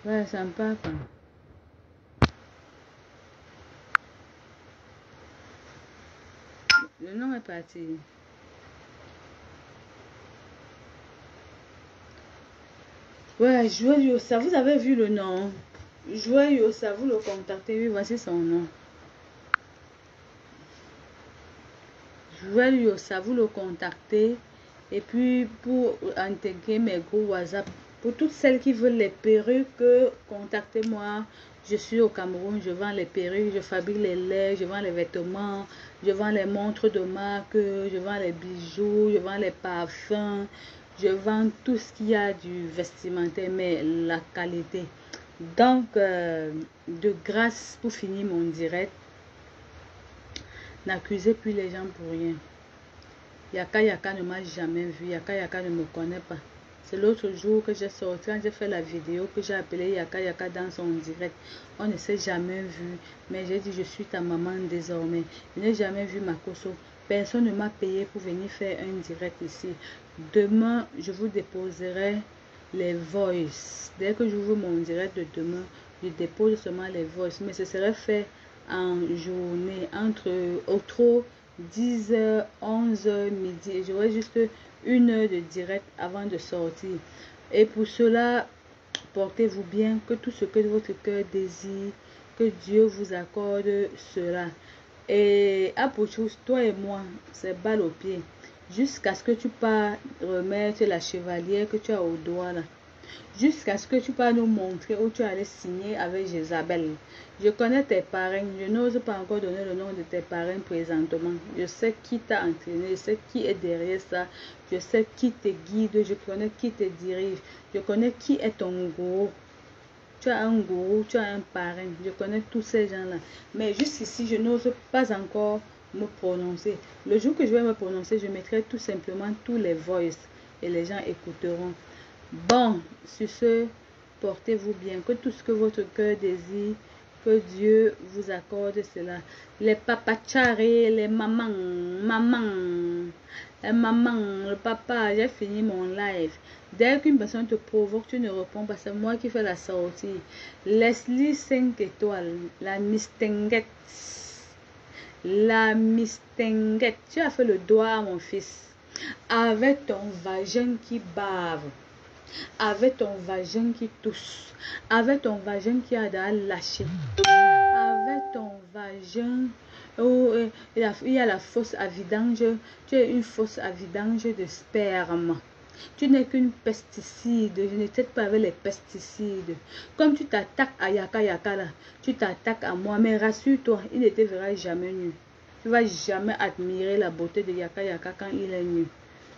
Ouais, ça me parle pas. Le nom est parti. Ouais, Joël Yossa, vous avez vu le nom. Joël Yossa, vous le contactez, oui, voici son nom. Joël Yossa, vous le contactez. Et puis, pour intégrer mes groupes WhatsApp, pour toutes celles qui veulent les perruques, contactez-moi. Je suis au Cameroun, je vends les perruques, je fabrique les laits, je vends les vêtements, je vends les montres de marque, je vends les bijoux, je vends les parfums, je vends tout ce qu'il y a du vestimentaire, mais la qualité. Donc, de grâce, pour finir mon direct, n'accusez plus les gens pour rien. Yaka Yaka ne m'a jamais vu, Yaka Yaka ne me connaît pas. C'est l'autre jour que j'ai sorti, quand j'ai fait la vidéo que j'ai appelé Yaka Yaka dans son direct. On ne s'est jamais vu, mais j'ai dit je suis ta maman désormais. Je n'ai jamais vu Makoso. Personne ne m'a payé pour venir faire un direct ici. Demain, je vous déposerai les voice. Dès que j'ouvre mon direct de demain, je dépose seulement les voice. Mais ce serait fait en journée, entre au trop 10h, 11h, midi. J'aurai juste 1 heure de direct avant de sortir. Et pour cela, portez-vous bien, que tout ce que votre cœur désire, que Dieu vous accorde cela. Et à pour chose, toi et moi, c'est balle au pied. Jusqu'à ce que tu pars remettre la chevalière que tu as au doigt là. Jusqu'à ce que tu pars nous montrer où tu allais signer avec Jézabel. Je connais tes parrains. Je n'ose pas encore donner le nom de tes parrains présentement. Je sais qui t'a entraîné. Je sais qui est derrière ça. Je sais qui te guide. Je connais qui te dirige. Je connais qui est ton gourou. Tu as un gourou, tu as un parrain. Je connais tous ces gens-là. Mais jusqu'ici, je n'ose pas encore me prononcer. Le jour que je vais me prononcer, je mettrai tout simplement tous les voices et les gens écouteront. Bon, sur ce, portez-vous bien. Que tout ce que votre cœur désire, que Dieu vous accorde cela. Les papacharés, les mamans, le papa, j'ai fini mon live. Dès qu'une personne te provoque, tu ne réponds pas. C'est moi qui fais la sortie. Leslie 5 étoiles, la mistinguette. La mistinguette. Tu as fait le doigt à mon fils. Avec ton vagin qui bave. avec ton vagin qui tousse, avec ton vagin qui a lâché, avec ton vagin où il y a la fosse à vidange, tu es une fosse à vidange de sperme. Tu n'es qu'une pesticide, je ne t'aide pas avec les pesticides. Comme tu t'attaques à Yaka Yaka là, tu t'attaques à moi, mais rassure-toi, il ne te verra jamais nu. Tu ne vas jamais admirer la beauté de Yaka Yaka quand il est nu.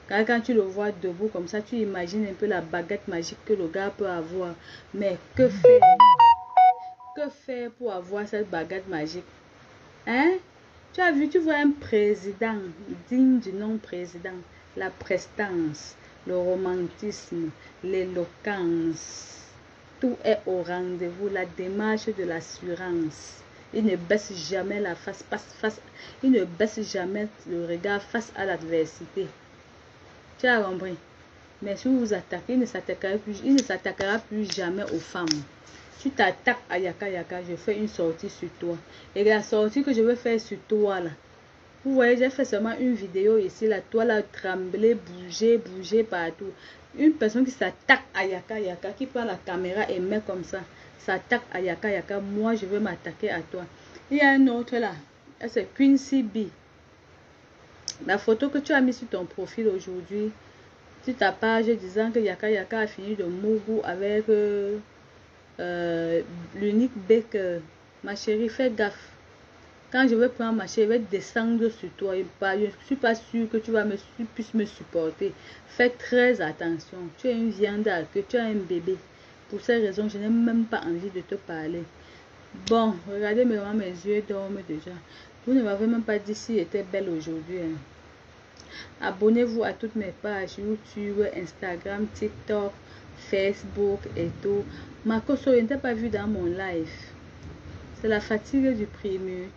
Quand tu le vois debout comme ça, tu imagines un peu la baguette magique que le gars peut avoir. Mais que faire? Que faire pour avoir cette baguette magique? Hein? Tu as vu, tu vois un président digne du nom président. La prestance, le romantisme, l'éloquence. Tout est au rendez-vous. La démarche de l'assurance. Il ne baisse jamais la face, il ne baisse jamais le regard face à l'adversité. Tu as compris? Mais si vous vous attaquez, il ne s'attaquera plus jamais aux femmes. Tu t'attaques à Yaka Yaka, je fais une sortie sur toi. Et la sortie que je veux faire sur toi là, vous voyez, j'ai fait seulement une vidéo ici, là, toi là, trembler, bouger partout. Une personne qui s'attaque à Yaka Yaka, qui prend la caméra et met comme ça, s'attaque à Yaka Yaka, moi je veux m'attaquer à toi. Il y a un autre là, c'est Quincy B. La photo que tu as mis sur ton profil aujourd'hui, sur ta page disant que Yaka Yaka a fini de Mougou avec l'unique bec. Ma chérie, fais gaffe. Quand je vais prendre ma chérie, je vais descendre sur toi. Je ne suis pas sûre que tu vas puisses me supporter. Fais très attention. Tu es une viande à queue, tu as un bébé. Pour ces raisons, je n'ai même pas envie de te parler. Bon, regardez mes yeux dorment déjà. Vous ne m'avez même pas dit si j'étais belle aujourd'hui. Hein. Abonnez-vous à toutes mes pages YouTube, Instagram, TikTok, Facebook et tout. Marco, je ne t'ai pas vu dans mon live. C'est la fatigue du primute.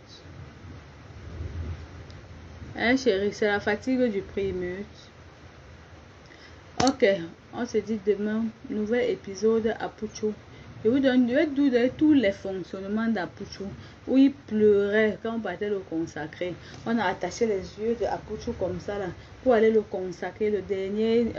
Hein chérie, c'est la fatigue du primute. Ok, on se dit demain, nouvel épisode à Pucho. Je vous donne tous les fonctionnements d'Apuchu, où il pleurait quand on partait le consacrer. On a attaché les yeux de Apuchu comme ça là, pour aller le consacrer, le dernier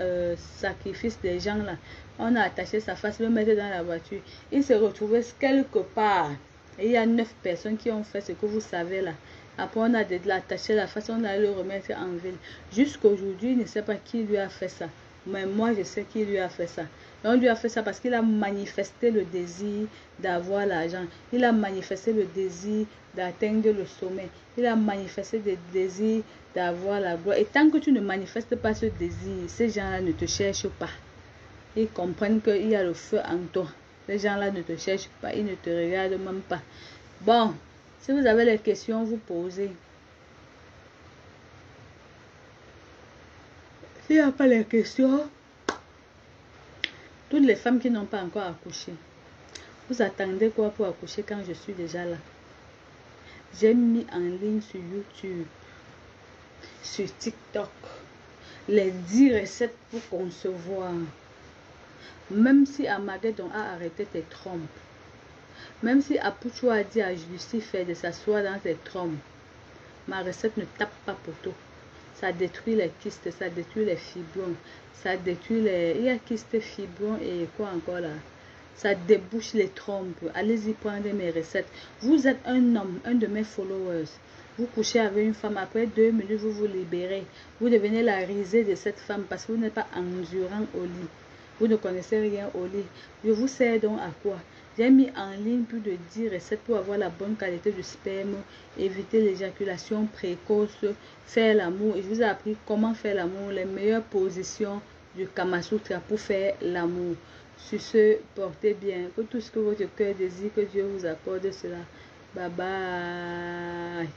sacrifice des gens là. On a attaché sa face, le mettre dans la voiture. Il se retrouvait quelque part. Et il y a 9 personnes qui ont fait ce que vous savez là. Après on a attaché la face, on a le remettre en ville. Jusqu'aujourd'hui, il ne sait pas qui lui a fait ça. Mais moi, je sais qui lui a fait ça. Et on lui a fait ça parce qu'il a manifesté le désir d'avoir l'argent. Il a manifesté le désir d'atteindre le sommet. Il a manifesté le désir d'avoir la gloire. Et tant que tu ne manifestes pas ce désir, ces gens-là ne te cherchent pas. Ils comprennent qu'il y a le feu en toi. Ces gens-là ne te cherchent pas. Ils ne te regardent même pas. Bon, si vous avez des questions, vous posez. S'il n'y a pas les questions, toutes les femmes qui n'ont pas encore accouché, vous attendez quoi pour accoucher quand je suis déjà là? J'ai mis en ligne sur YouTube, sur TikTok, les 10 recettes pour concevoir. Même si Armageddon a arrêté tes trompes, même si Apuchu a dit à Lucifer de s'asseoir dans tes trompes, ma recette ne tape pas poteau. Ça détruit les kystes, ça détruit les fibrons, ça détruit les... Il y a kystes, fibrons et quoi encore là? Ça débouche les trompes. Allez-y prendre mes recettes. Vous êtes un homme, un de mes followers. Vous couchez avec une femme, après 2 minutes, vous vous libérez. Vous devenez la risée de cette femme parce que vous n'êtes pas endurant au lit. Vous ne connaissez rien au lit. Je vous sers donc à quoi? J'ai mis en ligne plus de 10 recettes pour avoir la bonne qualité du sperme, éviter l'éjaculation précoce, faire l'amour. Et je vous ai appris comment faire l'amour, les meilleures positions du Kama Sutra pour faire l'amour. Sur ce, portez bien. Que tout ce que votre cœur désire, que Dieu vous accorde cela. Bye bye.